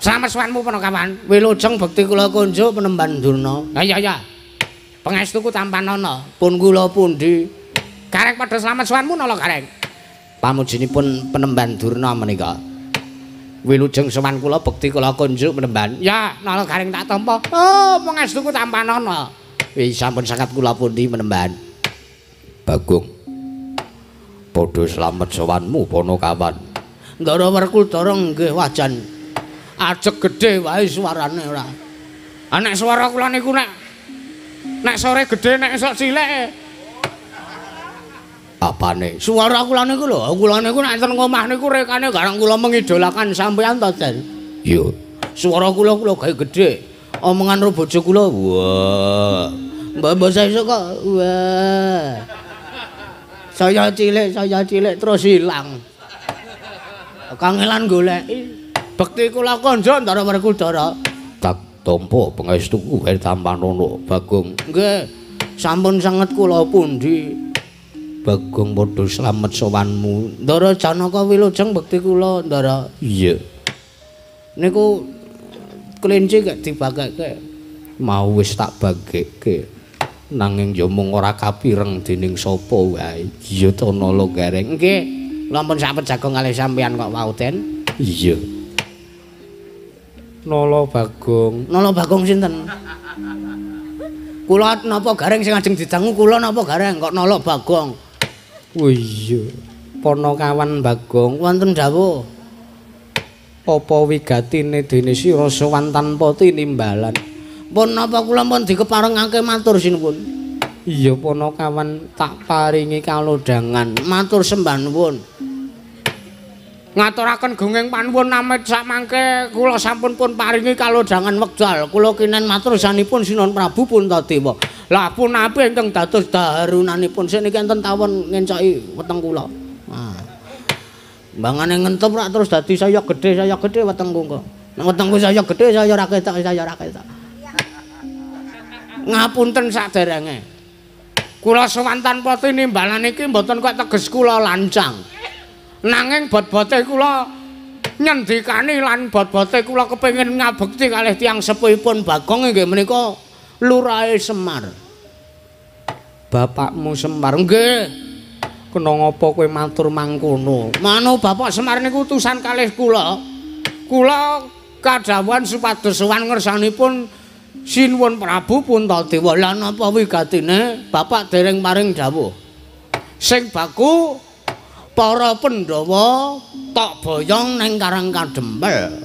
Slamet sowanmu Panakawan. Wilujeng bekti kula kunjuk Penemban Durna. Ya. Pangestuku tampanana. Pun kula pundi? Gareng padha slamet sowanmu nala Gareng. Pamujinipun Penemban Durna menika. Wilujeng sowan kula bekti kula kunjuk Penemban. Ya, nala Gareng tak tampa. Oh, pangestuku tampanana. Wis sampun sangat kula pundi Penemban. Bagong. Padha slamet sowanmu Panakawan. Ndara Werkudara nggih wajan. Ajeg gedhe wae suarane ora. Nek swara kula niku nek sore gedhe nek esuk cilik. Apane? Suara kula niku lho, kula niku nek enten ngomah niku rekane garang kula mengidolakan sampean to, Den. Iya. Suara kula gawe gedhe. Omongan ro bojo kula, wah. Mbak esuk kok, wah. Saya cilik terus ilang. Kangelan goleki. Bekti kula konjo Ndara Werkudara. Tak tampa pangestuku tampanana Bagong. Nggih. Sampun sanget kula pundi. Bagong padha slamet sowanmu. Ndara Janaka wilujeng bekti kula, Ndara. Iya. Niku kelinci gak dibageke. Mau wis tak bageke. Nanging ya mung ora kapireng dening sapa wae. Iya to nala Gareng. Nggih. Lampun sampun jago kalih sampean kok wau, Den. Iya. Nala Bagong sinten? Kula napa Gareng sing ajeng didangu kula napa Gareng kok Nala Bagong? Oh iya. Panakawan Bagong wonten dawuh. Apa wigatine dene sira sowan tanpa tinimbalan. Pun napa kula pun dikeparengake matur sinuwun. Iya Panakawan tak paringi kalodhangan. Matur sembah nuwun. Ngaturaken gunging panuwun namit samangke kula sampun pun paringi kalodhangan wekdal. Kula kinen matur sanipun Sinuhun Prabu Puntadewa. Lah punapi ingkang dados daharunanipun seniki enten tawon ngencoki weteng kula. Nah. Mbangane ngentup rak terus dadi saya gedhe wetengku kok. Nek wetengku saya gedhe saya ora ketok. Ngapunten saderenge. Kula sewantan pati nimbalan iki mboten kok teges kula lancang. Nanging bot-bote kula nyendikani lan bot-bote kula kepengin ngabekti kalih tiyang sepuhipun Bagong inggih menika Lurahe Semar. Bapakmu Semar nggih. Kena ngapa kowe matur mangkono? Manu Bapak Semar niku utusan kalih kula. Kula kadhawuhan supados sowan ngersanipun Sinuhun Prabu Puntadewa. Lah napa wigatine Bapak dereng paring dawuh? Sing baku para Pandhawa tok boyong ning Karang Kadempel.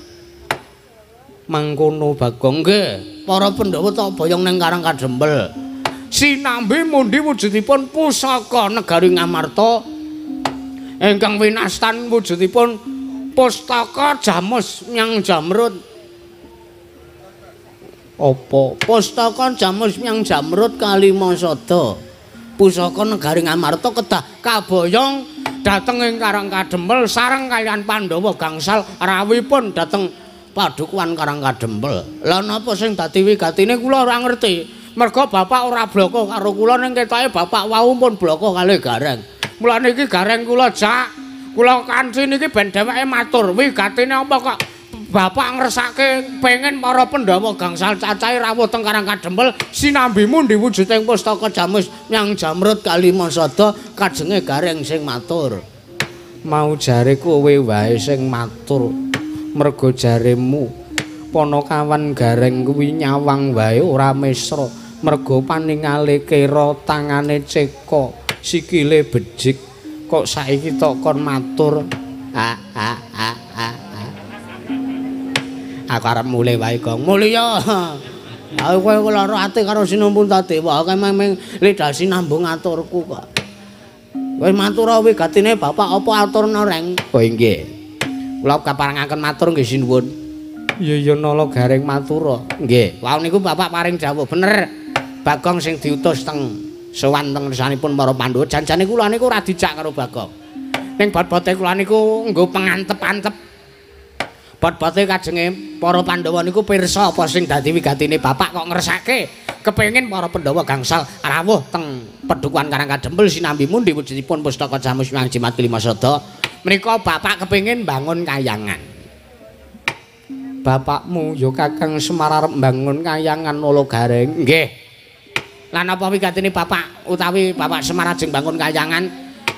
Mangkono Bagong nggih. Para Pandhawa tok boyong ning Karang Kadempel. Sinambi mundi wujudipun pusaka negari Ngamarta. Ingkang winastan wujudipun pustaka Jamus Myang Jamrut. Apa? Pustaka Jamus Myang Jamrut Kalimasada. Pusaka negari Ngamarta kedah kaboyong dhateng ing Karang Kadempel sareng kaliyan Pandhawa gangsal rawuhipun dhateng padukuhan Karang Kadempel. Lah napa sing dadi wigatine kula ora ngerti. Merga bapak ora bloko karo kula ning ketoke bapak wau pun bloko kalih Gareng. Mulane iki Gareng kula jak kula kanthi niki ben dheweke matur wigatine apa kok bapak ngresake pengen para Pandhawa gangsal cacahe rawuh teng Karang Kadempel sinambimu diwujuding pustaka Jamus Myang Jamrut Kalimasada kajenge Gareng sing matur. Mau jare kowe wae sing matur merga jaremu Panakawan Gareng kuwi nyawang wae ora mesra. Merga paningale kira tangane ceko sikile becik kok saiki tok kon matur aku arep mulih wae Gong mulya aku kowe lara ati karo Sinuhun Puntadewa aku memang lidasi nambung aturku kok kowe matur wigatine bapak apa aturna reng oh nggih kula kaparengaken matur nggih sinuwun iya nala Gareng matur nggih wau niku bapak paring dawuh bener Bagong sing diutus teng sowan teng ngersanipun para Pandhawa janjane kula niku ora dijak karo Bagong. Ning bot-bote kula niku nggo pengantep-antep. Bot-bote kajenge para Pandhawa niku pirsa apa sing dadi wigatine bapak kok ngersake kepengin para Pandhawa gangsal rawuh teng padukuhan Karang Kadempel sinambi mundi wujudipun pustaka Jamus Myang Jamrut Kalimasada. Menika bapak kepengin bangun kayangan. Bapakmu ya Kakang Semar arep bangun kayangan Nala Gareng. Nggih. Lan apa wigatine bapak utawi bapak Semar ajeng bangun kayangan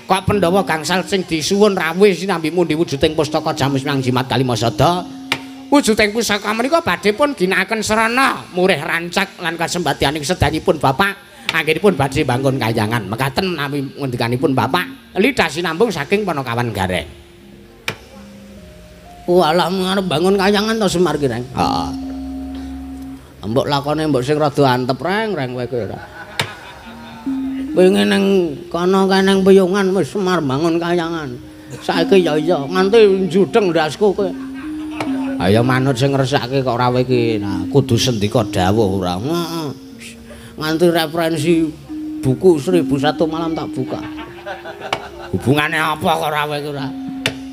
kok Pandhawa gangsal sing disuwun rawuh sinambi mundi wujuding pustaka Jamus Myang Jamrut Kalimasada wujuding pusaka menika badhe pun ginakaken serana murih rancak lan kasembadyaning sedanipun bapak anggenipun badhe bangun kayangan mekaten menawi ngendikanipun bapak lidah sinambung saking Panakawan Gareng. Walah ngarep bangun kayangan to Semar ki reng. Heeh. Mbok lakone mbok sing rada antep reng kowe ora. Pengen nang kono kanang peyungan wis Semar bangun kayangan. Saiki ya iya nganti njudeng ndasku kowe. Ayo manut sing ngresake kok rawe iki. Nah, kudu sendika dawuh ora. Heeh. Nganti referensi buku 1001 malam tak buka. Hubungane apa kok rawe iki ora?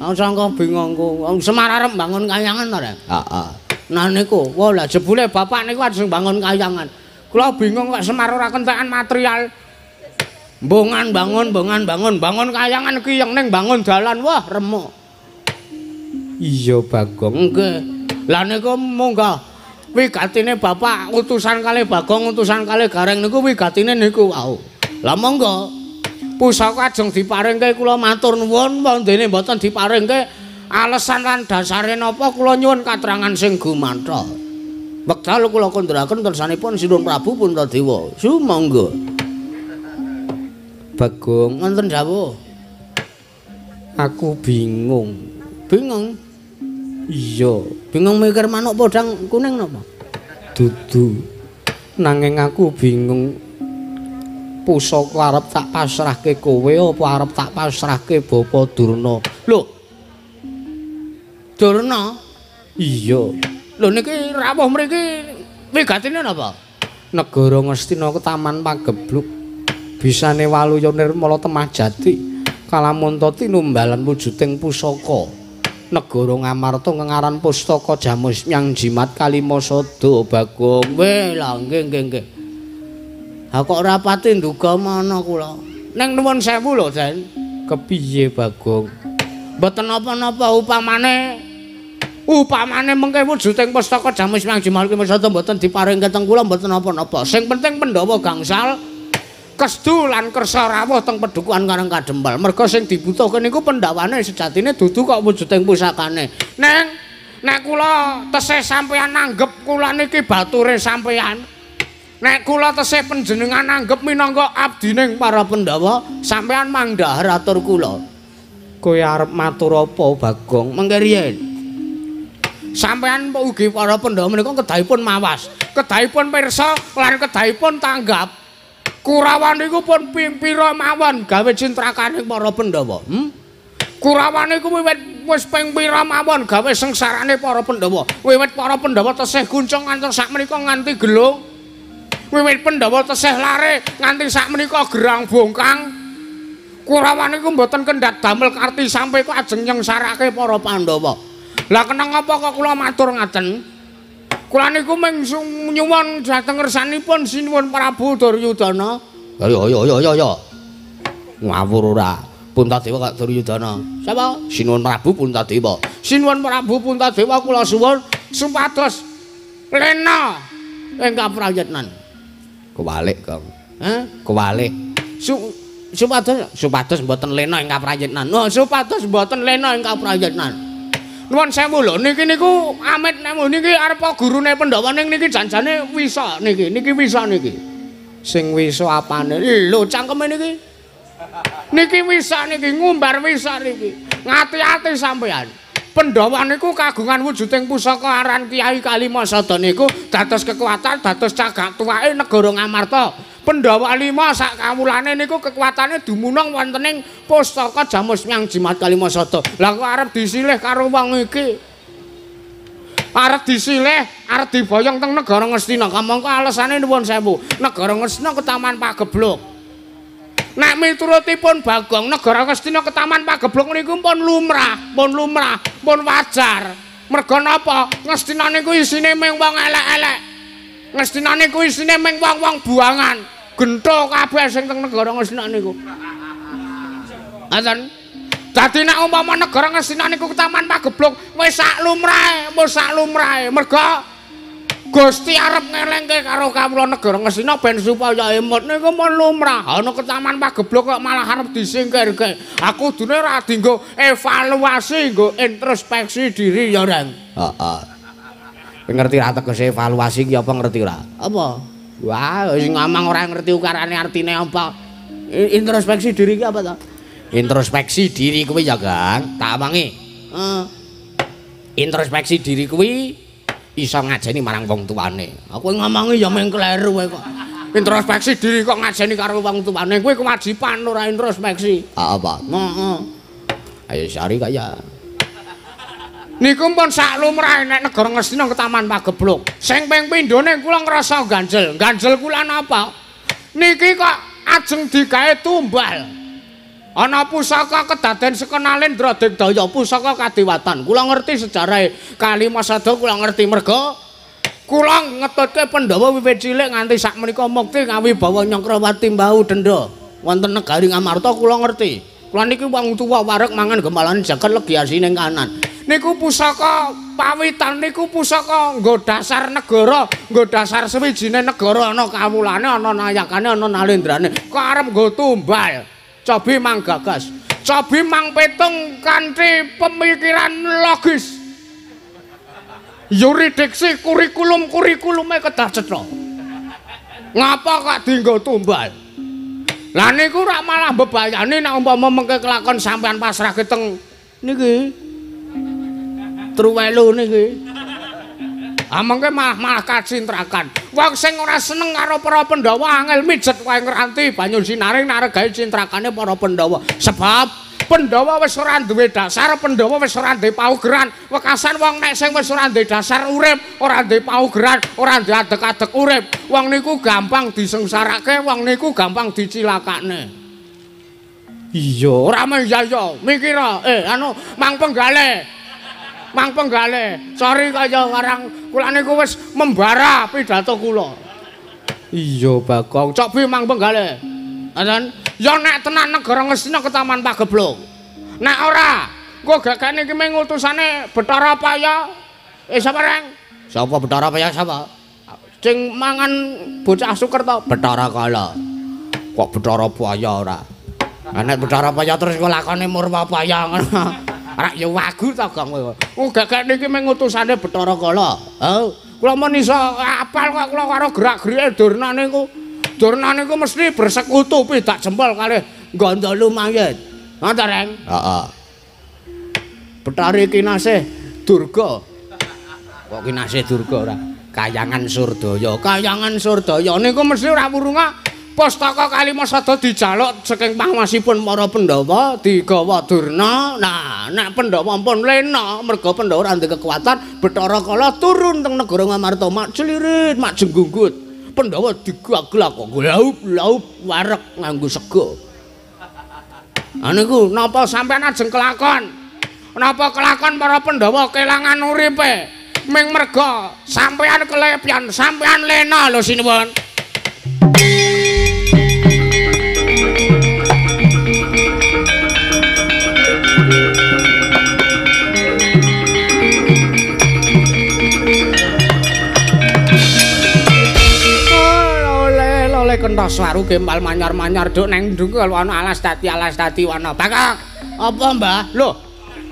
Aku sangka bingungku. Wong Semar arep bangun kayangan to, Rek? Heeh. Nah niku, wah lah jebule bapak niku ajeng bangun kayangan. Kula bingung kok Semar ora kentekan material. Bangun kayangan kiyeng ning bangun dalan wah remuk. Iya Bagong nggih. Lah niku munggah wigatine bapak utusan kalih Bagong utusan kalih Gareng niku wigatine niku wau. Lah monggo pusaka ajeng diparingke kula matur nuwun wondene mboten diparingke alesan lan dasare napa kula nyuwun katerangan sing gumanthah. Wekdal kula kandharaken kersanipun Sinuhun Prabu Puntadewa. Sumangga. Bagong wonten dawuh. Aku bingung. Bingung? Iya, bingung mikir manuk podang kuning napa? Dudu. Nanging aku bingung pusaka arep tak pasrahke kowe apa arep tak pasrahke Bapa Durna? Lho. Durna? Iya. Lho niki rawuh mriki wigatine napa? Negara Ngastina Ketaman Pagebluk. Bisane Waluya Nirmala Temah Jati. Kalamunta tinumbalan wujuding pusaka. Negara Ngamarta ngengaran pustaka Jamus Nyang Jimat Kalimasada Bagong. Weh lah nggih. Ha kok ora pati nduga mana kula. Ning nuwun sewu lho, Den. Kepiye Bagong? Mboten napa-napa upamane mengke wujuding pustaka Jamus Nyang Jimat Kalimasada mboten diparingke teng kula mboten napa-napa. Sing penting Pandhawa gangsal kesdu lan kersa rawuh teng Padukuhan Karang Kadempel. Merga sing dibutuhke niku pendhawane sejatine dudu kok wujuding pusakane. Nek kula tesih sampeyan nanggep kula niki bature sampeyan. Nek kula tesih panjenengan nanggep minangka abdining para Pandhawa, sampeyan mandhahar atur kula. Kowe arep matur apa, Bagong? Mengke riyen. Sampeyan ugi para Pandhawa menika kedahipun mawas, kedahipun pirsa lan kedahipun tanggap. Kurawan niku pun pira mawon gawe cintrakaning para Pandhawa. Kurawan niku wiwit wis ping pira mawon gawe sengsarane para Pandhawa. Wiwit para Pandhawa tesih kuncung ngantos sakmenika nganti gelung. Wiwit Pandhawa tesih lare nganti sakmenika gerang bongkang. Kurawan niku mboten kendhat damel karti sampe kok ajeng nyengsarake para Pandhawa. Lah kenang apa kok kula matur ngaten? Kula niku mung nyuwun dhateng ngersanipun sinuwun Prabu Duryudana. Ya. Ngawur ora. Puntadewa kok Duryudana. Sapa? Sinuwun Prabu Puntadewa. Sinuwun Prabu Puntadewa kula suwun supados lena ingkang prayitnan. Kewalik, Kang. Kewalik. Supados mboten lena ingkang prayitnan. No, supados mboten lena ingkang prayitnan. Nuwun sewu lho niku amit nemu niki arepa gurune Pandhawa ning niki janjane wisa niki wisa niki. Sing wisa apane? Lho cangkeme niki. Niki wisa niki ngumbar wisa niki. Ngati-ati sampean. Pandhawa niku kagungan wujuding pusaka aran Kyai Kalimasada niku dados kekuatan dados cagak tuwake negara Ngamarta. Pandhawa 5 sak kawulane niku kekuatane dumunung wontening pustaka Jamus Nyang Jimat Kalimasada. Lah kok arep disilih karo wong iki. Arep disilih, arep diboyong teng negara Ngastina. Kamangka alesane nuwun sewu. Negara Ngastina Ketaman Pagebluk. Nek miturutipun Bagong negara Ngastina Ketaman Pagebluk niku pun lumrah, pun wajar. Merga napa? Ngastina niku isine mung wong elek-elek. Ngastina niku isine mung wong-wong buangan. Gento kabeh sing teng negara Ngastina niku. Ngoten. Dadi nek umpama negara Ngastina niku Ketaman Pagebluk wis sak lumrahe, merga Gusti arep ngelengke karo kawula negara Ngastina ben supaya emut niku mun lumrah. Ana Ketaman Pagebluk kok malah arep disingkirke. Aku kudune ra dienggo evaluasi, nggo introspeksi diri ya, Reng. Heeh. Ngerti ra tegese evaluasi ki apa ngerti ora? Apa? Wah, sing ngomong ora ngerti ukarane artine apa. Introspeksi diri ki apa to? Introspeksi diri kuwi ya, Gang. Tak awangi. Introspeksi diri kuwi iso ngajeni marang wong tuane. Aku ngomongi ya mung kleru kowe kok. Introspeksi diri kok ngajeni karo wong tuane. Kuwi kewajiban ora introspeksi. Apa? Heeh. Ayo sari kaya. Niku pun sak lumrahe nek negara Ngastina Ketaman Pagebluk. Sing ping pindhone kula ngrasa ganjel. Ganjel kula napa? Niki kok ajeng digawe tumbal. Ana pusaka kedaden sekenalin Dradegdaya, pusaka kadewatan. Kula ngerti sejarahe Kalimasada, kula ngerti merga kula ngetutke Pandhawa wiwit cilik nganti sakmenika mukti ngawibawa Nyakrawati Mbau Denda wonten negari Ngamarta kula ngerti. Kula niki wong tuwa wareg mangan gembalane jagat legiasine kanan. Niku pusaka pawitan niku pusaka nggo dasar negara, nggo dasar sewijine negara ana kawulane, ana nayakane, ana nalendrane. Kok arep nggo tumbal. Cobi mang gagas. Cobi mang petung kanthi pemikiran logis. Yuridiksi kurikulum-kurikulume kedah cetha. Ngapa kok dienggo tumbal? Lah niku rak malah bebayani nek umpama mengke kelakon sampean pasrahke teng niki. Truwelu niki. Amangke malah kacintrakan. Wong sing ora seneng karo para Pandhawa angel mijet wae ngranti banyu sinaring naregae cintrakane para Pandhawa. Sebab Pandhawa wis ora duwe dasar, Pandhawa wis ora duwe paugeran. Wekasan wong nek sing wis ora duwe dasar urip, ora duwe paugeran, ora duwe adek-adek urip, wong niku gampang disengsarake, wong niku gampang dicilakane. Iya, ora men ya mikir Mang Penggale. Sorry kaya warang kula niku wis membara pidato kula. Iya, Bagong. Cok bi Mang Penggale. Adan, ya nek tenan negara Ngastina ke Taman Pagebluk. Nek ora, engko gagane iki mung utusane Bathara Paya. Sapa reng? Sapa Bathara Paya sapa? Sing mangan bocah Sukerta, Bathara Kala. Kok Bathara Paya ora? Nek Bathara Paya terus kok lakone Murwa Paya ngono. Ora ya wagu ta Gong kowe. Gagane iki mung utusane Bathara Kala. Kula men iso apal kok kula karo gerak-gerike Durna niku. Durna niku mesti bersekutu pidak jempol kalih Gandala mayit. Ngoten, Reng? Heeh. Betari kinasih Durga. Kok kinasih Durga ora? Kayangan Surdaya. Kayangan Surdaya niku mesti ora wurunga pustaka Kalimasada dijaluk saking pangmasipun para Pandhawa digawa Durna. Nah, nek Pandhawa pun lena merga Pandhawa ora ndek kekuatan, Bathara Kala turun teng negara Ngamarta mak celirit, mak jenggunggut. Pandhawa digagel kok laup wareg nganggo sega. Niku napa sampean ajeng kelakon? Napa kelakon para Pandhawa kelangan uripe? Ming merga sampean kelepian, sampean lena lho sinuwun. Kentas waru gembal manyar-manyar duk neng ndung ana alas dadi wana. Bakak. Apa, Mbah? Lho.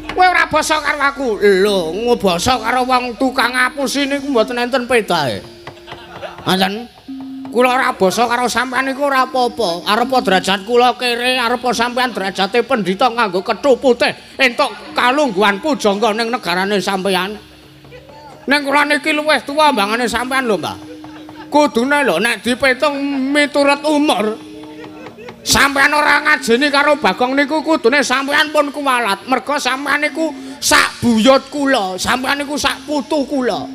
Kowe ora basa karo aku. Lho, ngobasa karo wong tukang ngapus niku mboten enten pedae. Ngoten. Kula ora basa karo sampean niku ora apa-apa. Arepa derajat kula kere, arepa sampean derajate pendhita nganggo kethu putih entuk kalungguhan pujangga ning negarane sampean. Ning kula niki luwih tuwa mbangane sampean lho, Mbah. Kudune lho nek dipitung miturut umur sampean ora ngajeni karo Bagong niku kudune sampean pun kuwalat merga sampean niku sak buyut kula, sampean niku sak putu kula.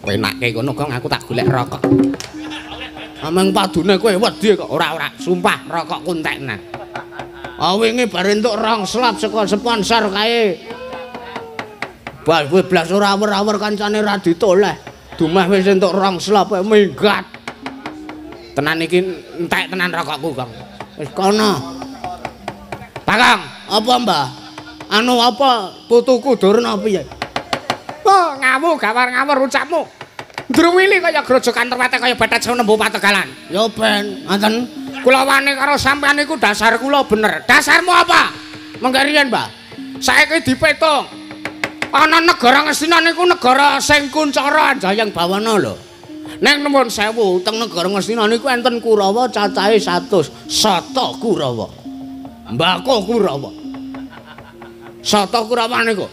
Penake ngono kok aku tak golek rokok. Ameng padune kowe wedi kok ora sumpah rokok kuntekna. Wingi bar entuk rong slap saka sponsor kae. Bal blas ora awer-awer kancane ra ditoleh. Dumah wis entuk rong slap minggat. Tenan iki entek tenan rokokku, Kang. Wis kono. Bagong, apa, Mbah? Anu apa putuku Durna piye? Oh, ngawu gawar-ngawur ucapmu. Ndruwili kaya grojokan terwete kaya bathak senembu pategalan. Ya ben, ngoten. Kula wani karo sampean niku dasar kula bener. Dasarmu apa? Mengke riyen, Mbah. Saiki dipetung. Ana negara Ngastina niku negara sing kuncara Jayang Bawana lho. Ning nuwun sewu, teng negara Ngastina niku enten Kurawa cacahe 100, Sata Kurawa. Mbako Kurawa. Sata Kurawa niku.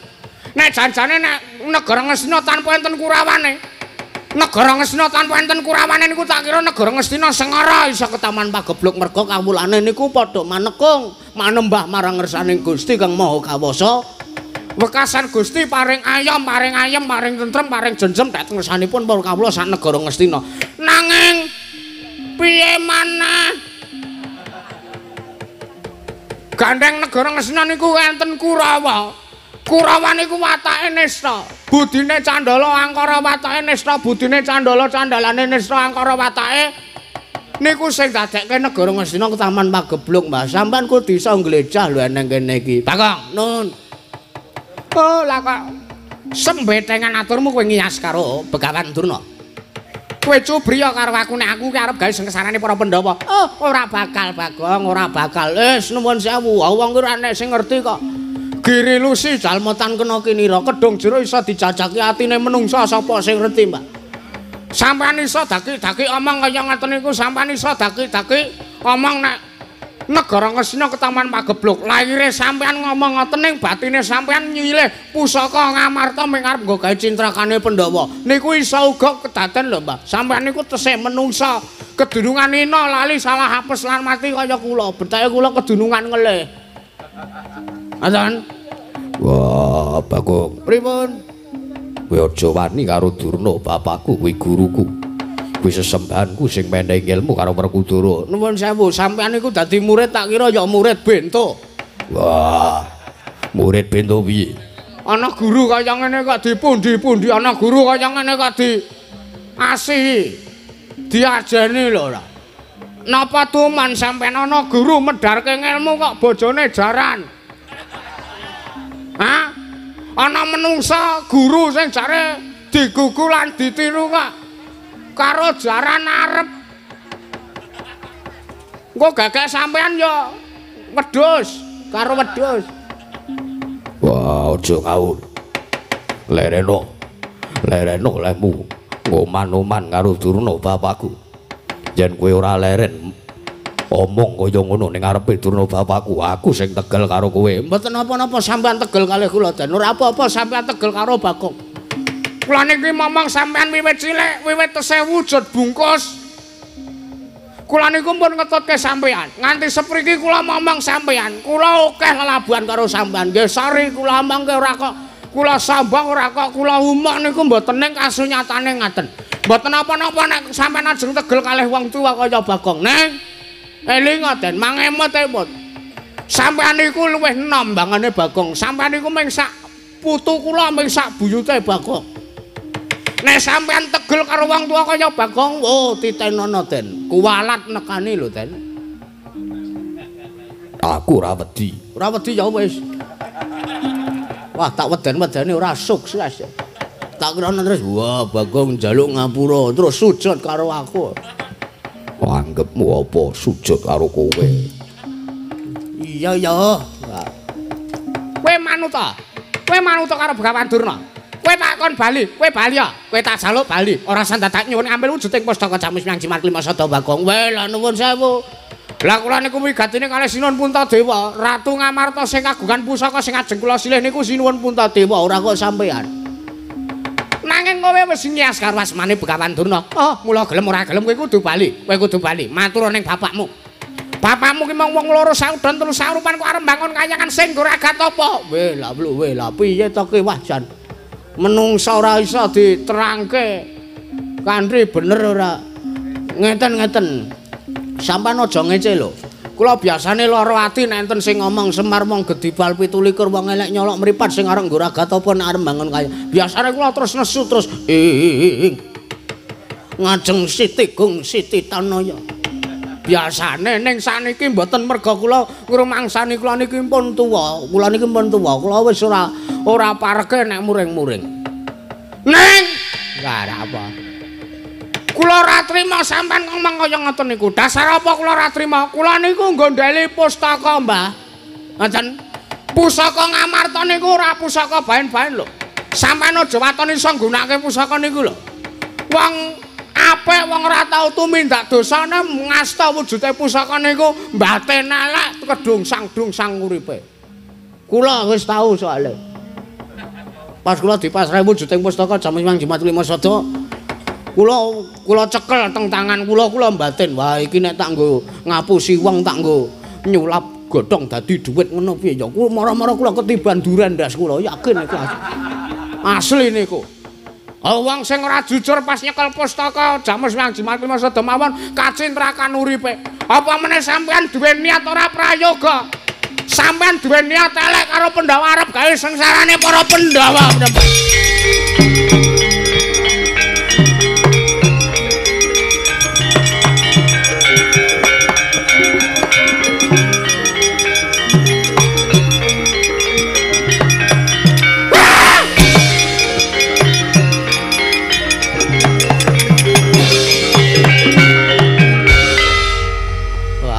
Nek janjane nek negara Ngastina tanpa enten Kurawane. Negara Ngastina tanpa enten Kurawane niku tak kira negara Ngastina sengara iso ke Taman Pagebluk merga kawulane niku padha manekung manembah marang ngersaning Gusti Kang Maha Kawasa. Wekasan Gusti paring ayam, paring tentrem, paring jenjem dhateng ngersanipun para kawula sak negara Ngastina. Nanging piye maneh gandeng negara Ngastina niku enten Kurawa. Kurawa niku watake nista, budine Candala angkara watake nista, budine Candala candalane nista angkara watake niku sing dadekke negara Ngastina ke Taman Pagebluk, Mbah. Sampeyan kudu iso nglejah lho eneng kene iki. Bagong, nun. Oh, lah kok sembetengan aturmu kowe ngiyas karo Begawan Durna. Kowe cubriya karo aku nek aku ki arep gawe sengsarane para Pandhawa. Oh, ora bakal, Bagong, ora bakal. Nuwun sewu, wong ki ora nek sing ngerti kok. Giri lusi jalmetan kena kinira, kedung jero iso dijajaki atine menungsa sapa sing ngerti, Mbak. Sampeyan iso daki-daki omong kaya ngoten niku, sampeyan iso daki-daki omong nek Negara Ngastina Ketaman Pagebluk. Lahire sampean ngomong ngoten ning batine sampean nyilih pusaka Ngamarta ming arep nggo gawe cintrakane Pandhawa. Niku iso uga kedaden lho, Mbah. Sampean niku tesih menungsa kedunungan ina lali salah apes lan mati kaya kula. Betake kula kedunungan ngelih. Ngoten.
Wah, Bagong.
Pripun?
Kowe aja wani karo Durna, bapakku, kuwi guruku. Kuwi sesembahanku sing menehi ilmu karo Werkudara.
Nuwun sewu, sampean niku dadi murid tak kira ya murid bento.
Wah. Murid bento piye?
Ana guru kaya ngene kok dipundi-pundi, ana guru kaya ngene kok diasihi. Diajeni lho ora. Napa tuman sampean ana guru medharke ilmu kok bojone jaran? Hah? Ana menungsa guru sing jare digugu lan ditiru kok karo jaran arep. Engko gagak sampean yo wedhus karo wedhus.
Wah, aja kaul. Lereno lemu ngoman-oman karo Durna bapakku. Yen kowe ora leren omong kaya ngono ning ngarepe Durna bapakku, aku sing tegel karo kowe.
Mboten napa-napa sampean tegel kalih kula Den. Ora apa-apa sampean tegel karo Bagong. Kula niki momong sampean wiwit cilik, wiwit tesih wujud bungkus. Kula niku pun ngetutke sampean. Nganti sepriki kula momong sampean. Kula akeh lelabuhan karo sampean. Nggih sari kula mangke ora kok kula sambang ora kok kula umuk niku mboten ning kasunyatane ngaten. Mboten apa-apa nek sampean ajeng tegel kalih wong tuwa kaya Bagong. Neng eling Den, mangemot-emot. Sampean niku luwih enom bangane Bagong. Sampean niku mung sak putu kula mung sak buyute Bagong. Nek sampean tegel karo wong tua kaya Bagong, oh titenono Den. Kuwalat nekani lho Den.
Aku ora wedi.
Ora wedi ya wis. Wah, tak weden-wedeni ora sukses. Tak kira terus, wah Bagong njaluk ngapura terus sujud karo aku.
Anggepmu apa sujud karo kowe?
Iya ya. Kowe manut ta? Kowe manut karo Begawan Durna. Kowe takon bali, kowe bali ya. Kowe tak jaluk bali. Ora sandadak nyuwun ngambil wujuding pustaka Jamus Miang Jimat Lima Sada Bagong. Weh, lah nuwun sewu. Lah kula niku wigatine kalih Sinuwun Puntadewa, Ratu Ngamarta sing kagungan pusaka sing ajeng kula silih niku Sinuwun Puntadewa, ora kok sampean. Nanging kowe wis nyias karo asmane Begawan Durna. Oh, mula gelem ora gelem kowe kudu bali. Kowe kudu bali. Matur ning bapakmu. Bapakmu ki mung wong loro saudan telu saurupan kok arep mbangun kayangan sing goragat apa? Weh, lah piye to ki wah jan. Menungsa ora iso diterangke kanthi bener ora. Ngeten-ngeten. Sampeyan aja ngece lho. Kula biasane lara ati nek enten sing ngomong Semar wong gedibal 17 wong elek nyolok mripat sing arep goragat apa nek arep mbangun kaya. Biasane kula terus nesu terus ngajeng Siti Gung Siti Tanaya. Biasane ning saniki mboten merga kula ngrumangsani kula niki pun tuwa. Kula niki pun tuwa. Kula wis ora pareke nek muring-muring. Ning ora apa. Kula ora trima sampean ngomong kaya ngoten niku. Dasar apa kula ora trima? Kula niku nggondheli pustaka, Mbah. Ngoten. Pusaka Ngamarta niku ora pusaka baen-baen lho. Sampeyan aja watoni iso nggunakake pusaka niku lho. Wong apik wong ora tau tumindak dosane ngasta wujude pusaka niku mbaten elek kedungsang-dungsang uripe. Kula wis tau soalé. Pas kula dipasrahi wujuding pustaka Jamus Miang Jimat Lima Sada, kula cekel teng tangan kula mbaten. Wah iki nek tak nggo ngapusi wong tak nggo nyulap godhong dadi dhuwit ngono piye ya. Kula mara-mara kula ketiban duren ndas kula yakin iku asli niku. Wong sing ora jujur pas nyekel pustaka Jamus Miang Jimat Lima Sada mawon kacintrakan uripe. Apa meneh sampean duwe niat ora prayoga? Sampean duwe niat elek karo Pandhawa arep gawe sengsarane para Pandhawa.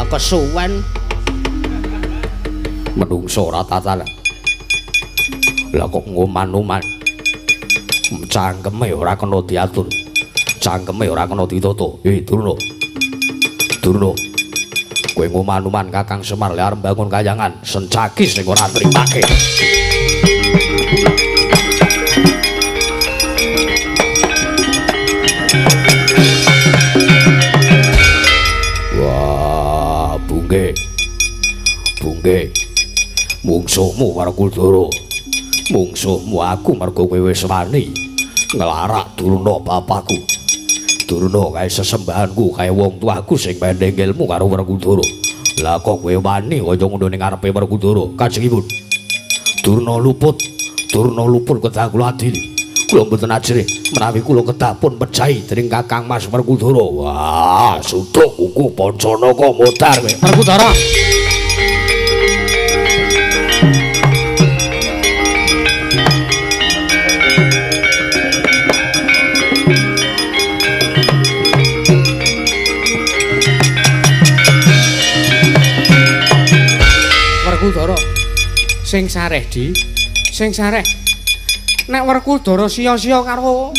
Kesuwen
menungso ora tatan. Lah kok ngoman-oman. Cangkeme ora kena diatur. Cangkeme ora kena ditata. Durna. Durna. Kowe ngoman-oman Kakang Semar le arep bangun kayangan Sencaki sing ora trimake. Wah, Bungge. Mungsuhmu Werkudara. Mungsuhmu aku mergo kowe wis wani nglarak Durna bapakku. Durna kae sesembahanku kae wong tuaku sing pendheng ilmu karo Werkudara. Lah kok kowe wani kaya ngono ning ngarepe Werkudara? Kajengipun. Durna luput kedah kula adili. Kula mboten ajrih menawi kula kedah pun pejahi dening Kakang Mas Werkudara. Wah, suduk kuku Pancanaka modar kowe.
Werkudara. Werkudara sing sareh sing sareh nek Werkudara sia-sia karo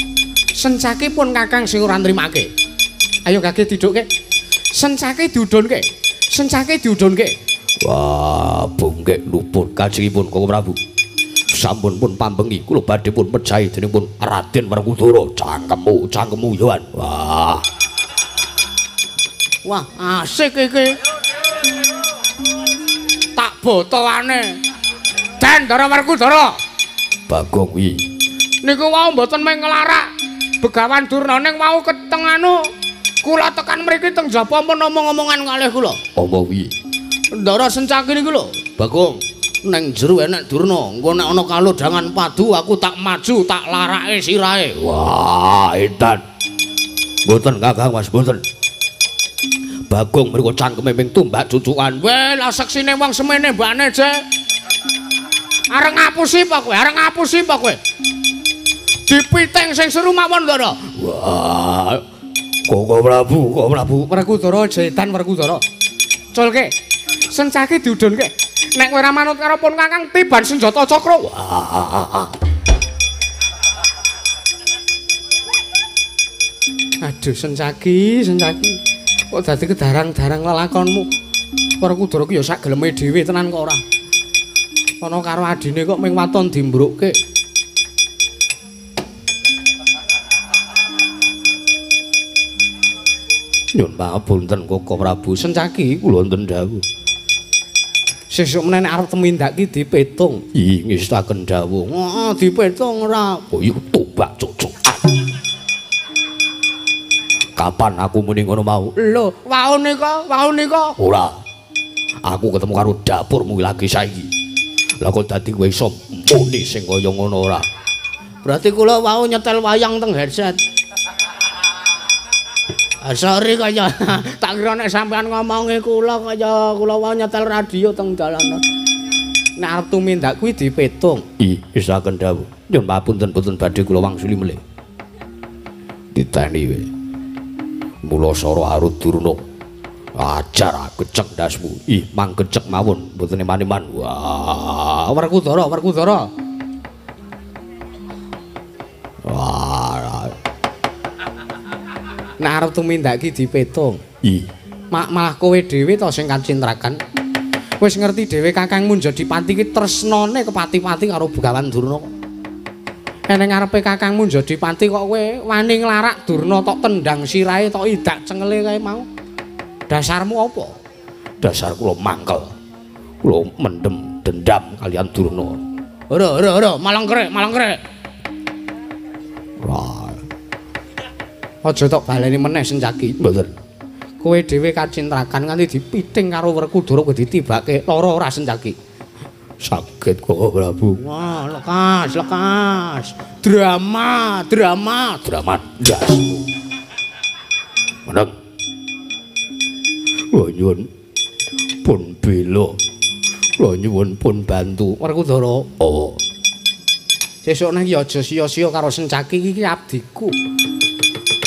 Sencaki pun Kakang sing ora nrimake. Ayo gage didukke Sencaki diudhunke
wah Bungge luput kajengipun Kakang Prabu sampun pun pambengi kula badhe pun pejahi dening pun Raden Werkudara. Cangkemmu Yohan.
Wah asik iki tak botoane Dendara Werkudara.
Bagong wi
Niku wau mboten mung nglarak Begawan Durna ning wau keteng anu kula tekan mriki teng jaba pun omong-omongan kalih kula.
Apa wi?
Ndara Sencaki niku lho. Bagong ning jero enek Durna, engko nek ana kalodhangan padu aku tak maju tak larake sirahe.
Wah, edan. Mboten Kakang Mas, mboten. Bagong mriku cangkeme ping tumbak cucukan.
Weh, lah seksine wong semene mbane, Jek. Areng ngapusi apa kowe? Dipiting sing seru mawon Ndara.
Wah. Kakang Prabu.
Werkudara jedan Werkudara. Culke. Sencaki diudhunke. Nek kowe ora manut karo pun Kakang tiban senjata cakra.
Wah.
Aduh Sencaki. Kok dadi kedarang-darang lelakonmu. Werkudara ku ya sak geleme dhewe tenan kok ora. Ana karo adine kok ming waton dimbrukke.
Nyun pangapunten Kakang Prabu.
Sencaki kula wonten dawuh. Sesuk meneh arep temindaki dipetung.
Ih, ngestaken dawuh.
Heeh, dipetung ora.
Oh, iku tombak cucukan. Kapan aku muni ngono mau?
Lho, wau nika.
Ora. Aku ketemu karo dapurmu lagi saiki. Lah kok dadi kowe iso muni sing kaya ngono ora?
Berarti kula wau nyetel wayang teng headset. Sorry kaya tak kira nek sampean ngomongi kula kaya kula wau nyetel radio teng dalan. Nek arep tumindak kuwi dipetung.
Ih, isaken dawuh. Nyun papunten boten badhe kula wangsuli melih. Diteni wae. Mula Sara Arut Durna. Ajar aku cek dasmu. Ih, mang kecek mawon, mboten eman-eman. Wah,
Werkudara.
Wah.
Nek arep tumindaki dipetung.
Ih,
Malah kowe dhewe to sing kacintrakan. Wis ngerti dhewe Kakangmu Njadipati ki tresnane kepati-pati karo Begawan Durna. Ning ngarepe Kakangmu Njadipati kok kowe wani nglarak Durna tok tendang sirahe tok idak cengele kae mau. Dasarmu apa?
dasar kula mangkel. Kula mendem dendam kalian Durna.
Ora, malang krek.
Wah.
Aja tok baleni meneh Sencaki.
Mboten.
Kowe dhewe kacintrakan nganti dipiting karo Werkudara kok ditibake lara ora Sencaki.
Saged kok Prabu.
Wah, lekas. Drama.
Ndas. Meneng. Kula nyuwun pun bela. Kula nyuwun pun bantu.
Werkudara.
Oh.
Sesuk nang iki aja sia-sia karo Sencaki iki abdiku.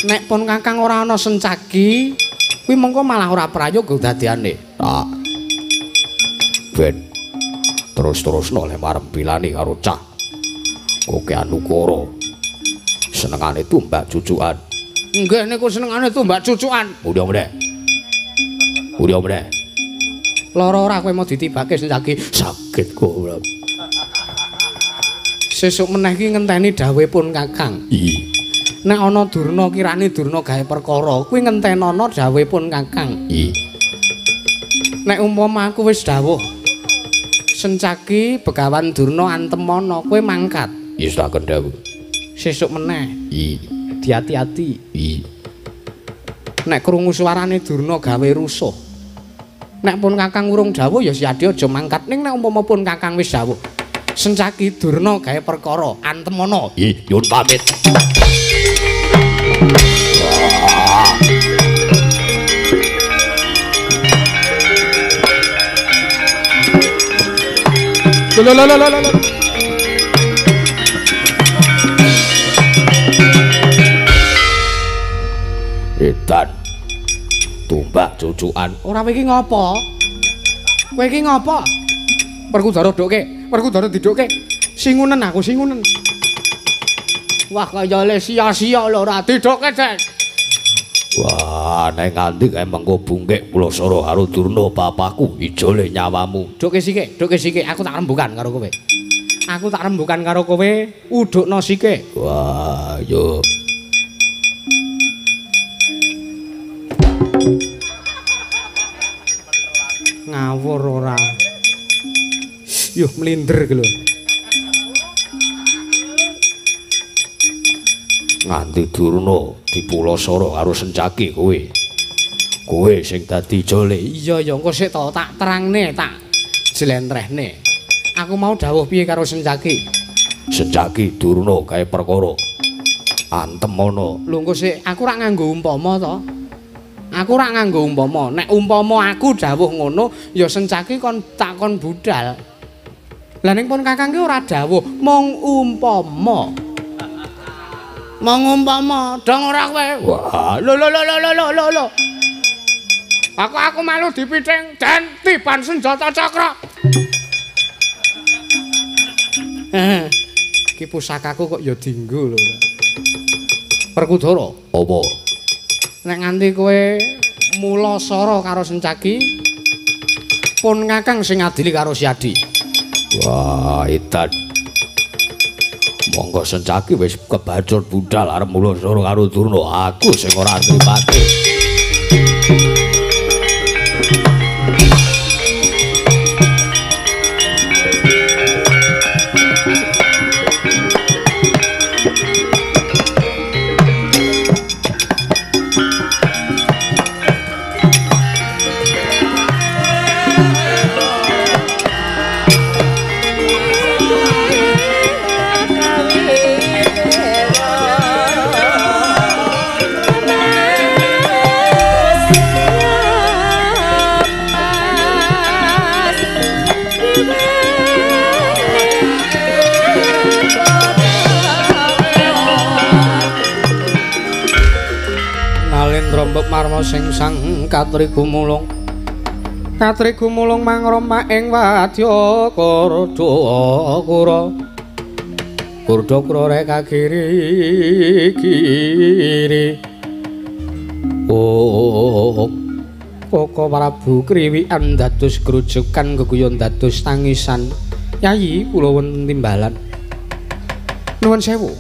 Nek pun Kakang ora ana Sencaki, kuwi mengko malah ora prayoga dadiane.
Tak. Ben terus-terusno le marem pilani karo cah Koke Anukara. Senengane tumbak cucukan.
Nggih niku senengane tumbak cucukan.
Mudah-mudah.
Lara ora kowe mau ditibake Sencaki.
Sakit kok.
Sesuk meneh iki ngenteni dawuhipun Kakang.
Iya.
Nek ana Durna kirane Durna gawe perkara, kuwi ngentenono dawuhipun Kakang.
Iya.
Nek umpama aku wis dawuh Sencaki Begawan Durna antemana, kowe mangkat.
Iya saken dawuh.
Sesuk meneh.
Iya.
Hati-hati.
Iya.
Nek krungu suarane Durna gawe rusuh. Nek pun Kakang urung dawuh ya siadi aja mangkat. Ning nek umpama pun Kakang wis dawuh Sencaki Durna gawe perkara antemana.
Iya, nyuwun pamit.
Lho.
Edan. Tumbak cucukan.
Ora kowe iki ngopo? Kowe iki ngopo? Perkudara dokke, perkudara didokke. Singunen aku, singunen. Wah kaya le sia-sia lho ora didokke, Dek.
Wah, nek nganti kae mengko bungkek kula Sara karo Durna papaku ijole nyawamu.
Dokke sike, aku tak rembukan karo kowe. Aku tak rembukan karo kowe, udukno sike.
Wah, yo.
Ngawur ora. Yuh mlinder ki lho.
Nganti Durna dipulasara karo Sencaki kowe. Kowe sing dadi jole.
Iya ya engko sik to tak terangne, tak jlentrehne. Aku mau dawuh piye karo Sencaki?
Sencaki Durna kae perkara antemana.
Lho engko sik aku ora nganggo umpama to. Aku ora nganggo umpama. Nek umpama aku dawuh ngono ya Sencaki kon takon budal. Lah ning pun Kakang ki ora dawuh, mung umpama. Mengumpama dong ora kowe.
Wah,
Lho. Aku malu dipiting dan tiban senjata cakra. Ki pusakaku kok ya dienggo lho. Perkudara,
apa?
nek nganti kowe mulasara karo Sencaki, pun Kakang sing adili karo Siadi.
Wah, edan. Monggo Sencaki wis kebacut budal arep mulasara karo Durna, aku sing ora nripake.
Marma sing sang Katri Gumulung mangroma ing wadya Kurdakura rek kagiri Koko Prabu kriwikan dados grujukan geguyon dados tangisan Yayi kula wonten timbalan nuwun sewu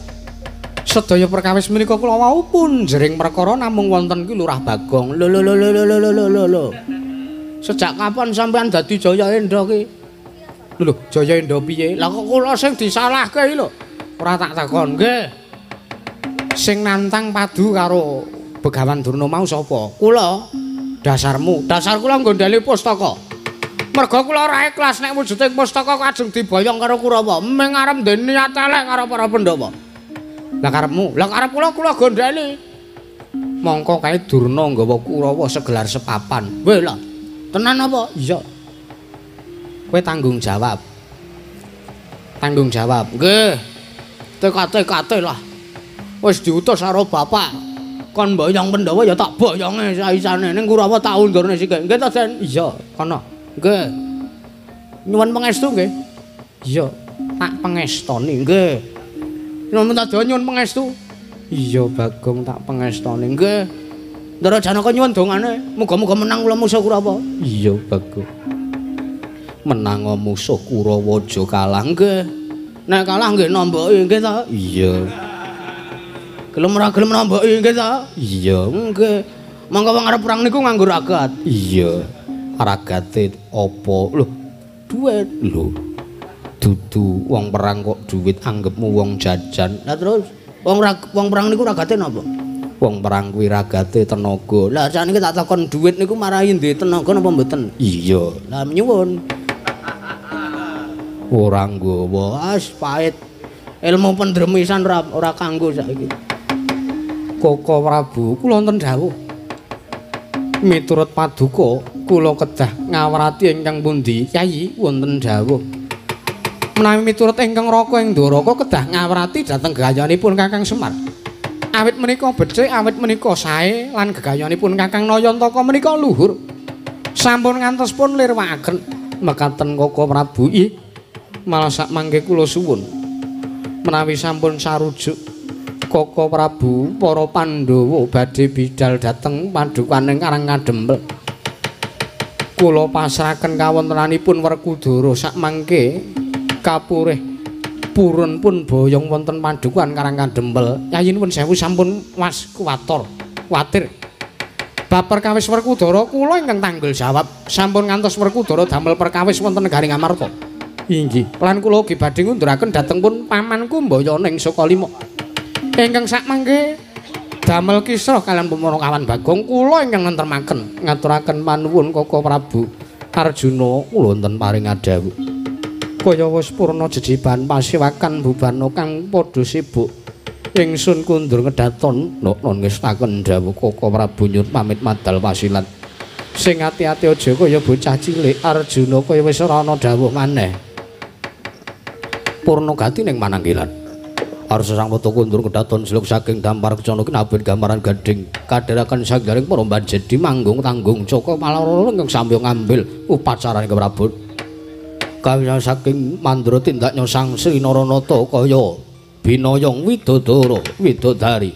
sedaya perkawis menika kula wau pun jering perkara namung wonten ki Lurah Bagong. Lho. Sejak kapan sampean dadi Jaya Endra ki? Lho, Jaya Endra piye? Lah kok kula sing disalahke iki lho. Ora tak takon, nggih. Sing nantang padu karo Begawan Durna mau sapa? Kula. Dasarmu, dasar kula nggondhali pustaka. Merga kula ora ikhlas nek wujuding pustaka kajeng diboyong karo Kurawa. Ming arep ndek niat elek karo para Pandhawa. Lah karepmu, lah karep kula gondhani. Mongko kae Durna nggawa Kurawa segelar sepapan. Weh lah. Tenan apa? Iya. Kowe tanggung jawab. Tanggung jawab. Nggih. Tekate lah. Wis diutus karo bapak. Kon mboyong Pandhawa ya tak boyonge saisane. Ning Kurawa tak undurne sik. Nggih to, Den? Iya, kono. Nggih. Nyuwun pangestu nggih. Iya, tak pangestoni nggih. Nyuwun nyuwun pangestu. Iya Bagong tak pangestoni. Nggih. Ndara Janaka nyuwun dongane, muga-muga menang kula musuh Kurawa. Iya Bagong. menanga musuh Kurawaja kalah nggih. Nek kalah nggih namboki nggih ta? Iya. Gelem ora gelem namboki nggih ta? Iya, nggih. Mangga wong arep perang niku nganggo ragat. Iya. Ragate apa? Lho, duit lho. Dudu wong perang kok duit anggapmu wong jajan. Lah terus wong perang niku ragate napa? Wong perang kuwi ragate tenaga. Lah sakniki tak takon duit niku marahi ndek tenaga napa mboten? Iya. Lah nyuwun. Ora nggawa, pahit. Ilmu pendremisan ora kanggo saiki. Koko Prabu, kula wonten dawuh. Miturut paduka, kula kedah ngawrati ingkang pundi? Yayi, wonten dawuh. Menawi miturut ingkang Raka ing Dwaraka kedah ngawrati dhateng gayanipun Kakang Semar. Awit menika becik, awit menika sae lan gegayanipun Kakang Nayantaka menika luhur. Sampun ngantos pun lirwakaken mekaten Koko Prabu. Malah sak mangke kula suwun menawi sampun sarujuk Koko Prabu para Pandhawa badhe bidhal dhateng padukaning Karang Kadempel. Kula pasrahaken kawontenanipun Werkudara sak mangke kapurih purun pun boyong wonten padukan Karang Kadempel. Yayinipun sewu sampun kuwatir. Bab perkawis Werkudara kula ingkang tanggel jawab. Sampun ngantos Werkudara damel perkawis wonten negaring Amarta. Inggih, lan kula ugi badhe ngunduraken dhateng pun pamanku Mbayaning Sukalima. Ingkang sakmangke damel kisruh kaliyan Pumrakawan Bagong kula ingkang nentremaken ngaturaken panuwun Koko Prabu Arjuna kula wonten paring adhawuh. Kaya wis purna jejiban pasiwakan bubana kang padha sibuk. Ingsun kundur ngedaton non ngestaken dawuh Koko Prabu nyuwun pamit madal pasilan. Sing ati-ati aja kaya bocah cilik. Arjuna kaya wis ora ana dawuh maneh. Purna gati ning mananggilan. Arsa sang foto kundur kedaton sluk saking dampar kecana kinabin gambaran gading kadheraken sanggaring para banjedi manggung tanggung Jaka Malarara ingkang samya ngambil upacarane keprabot. Kawiyan saking mandra tindak nyosang Sri Naranata kaya binayong widodara widodari.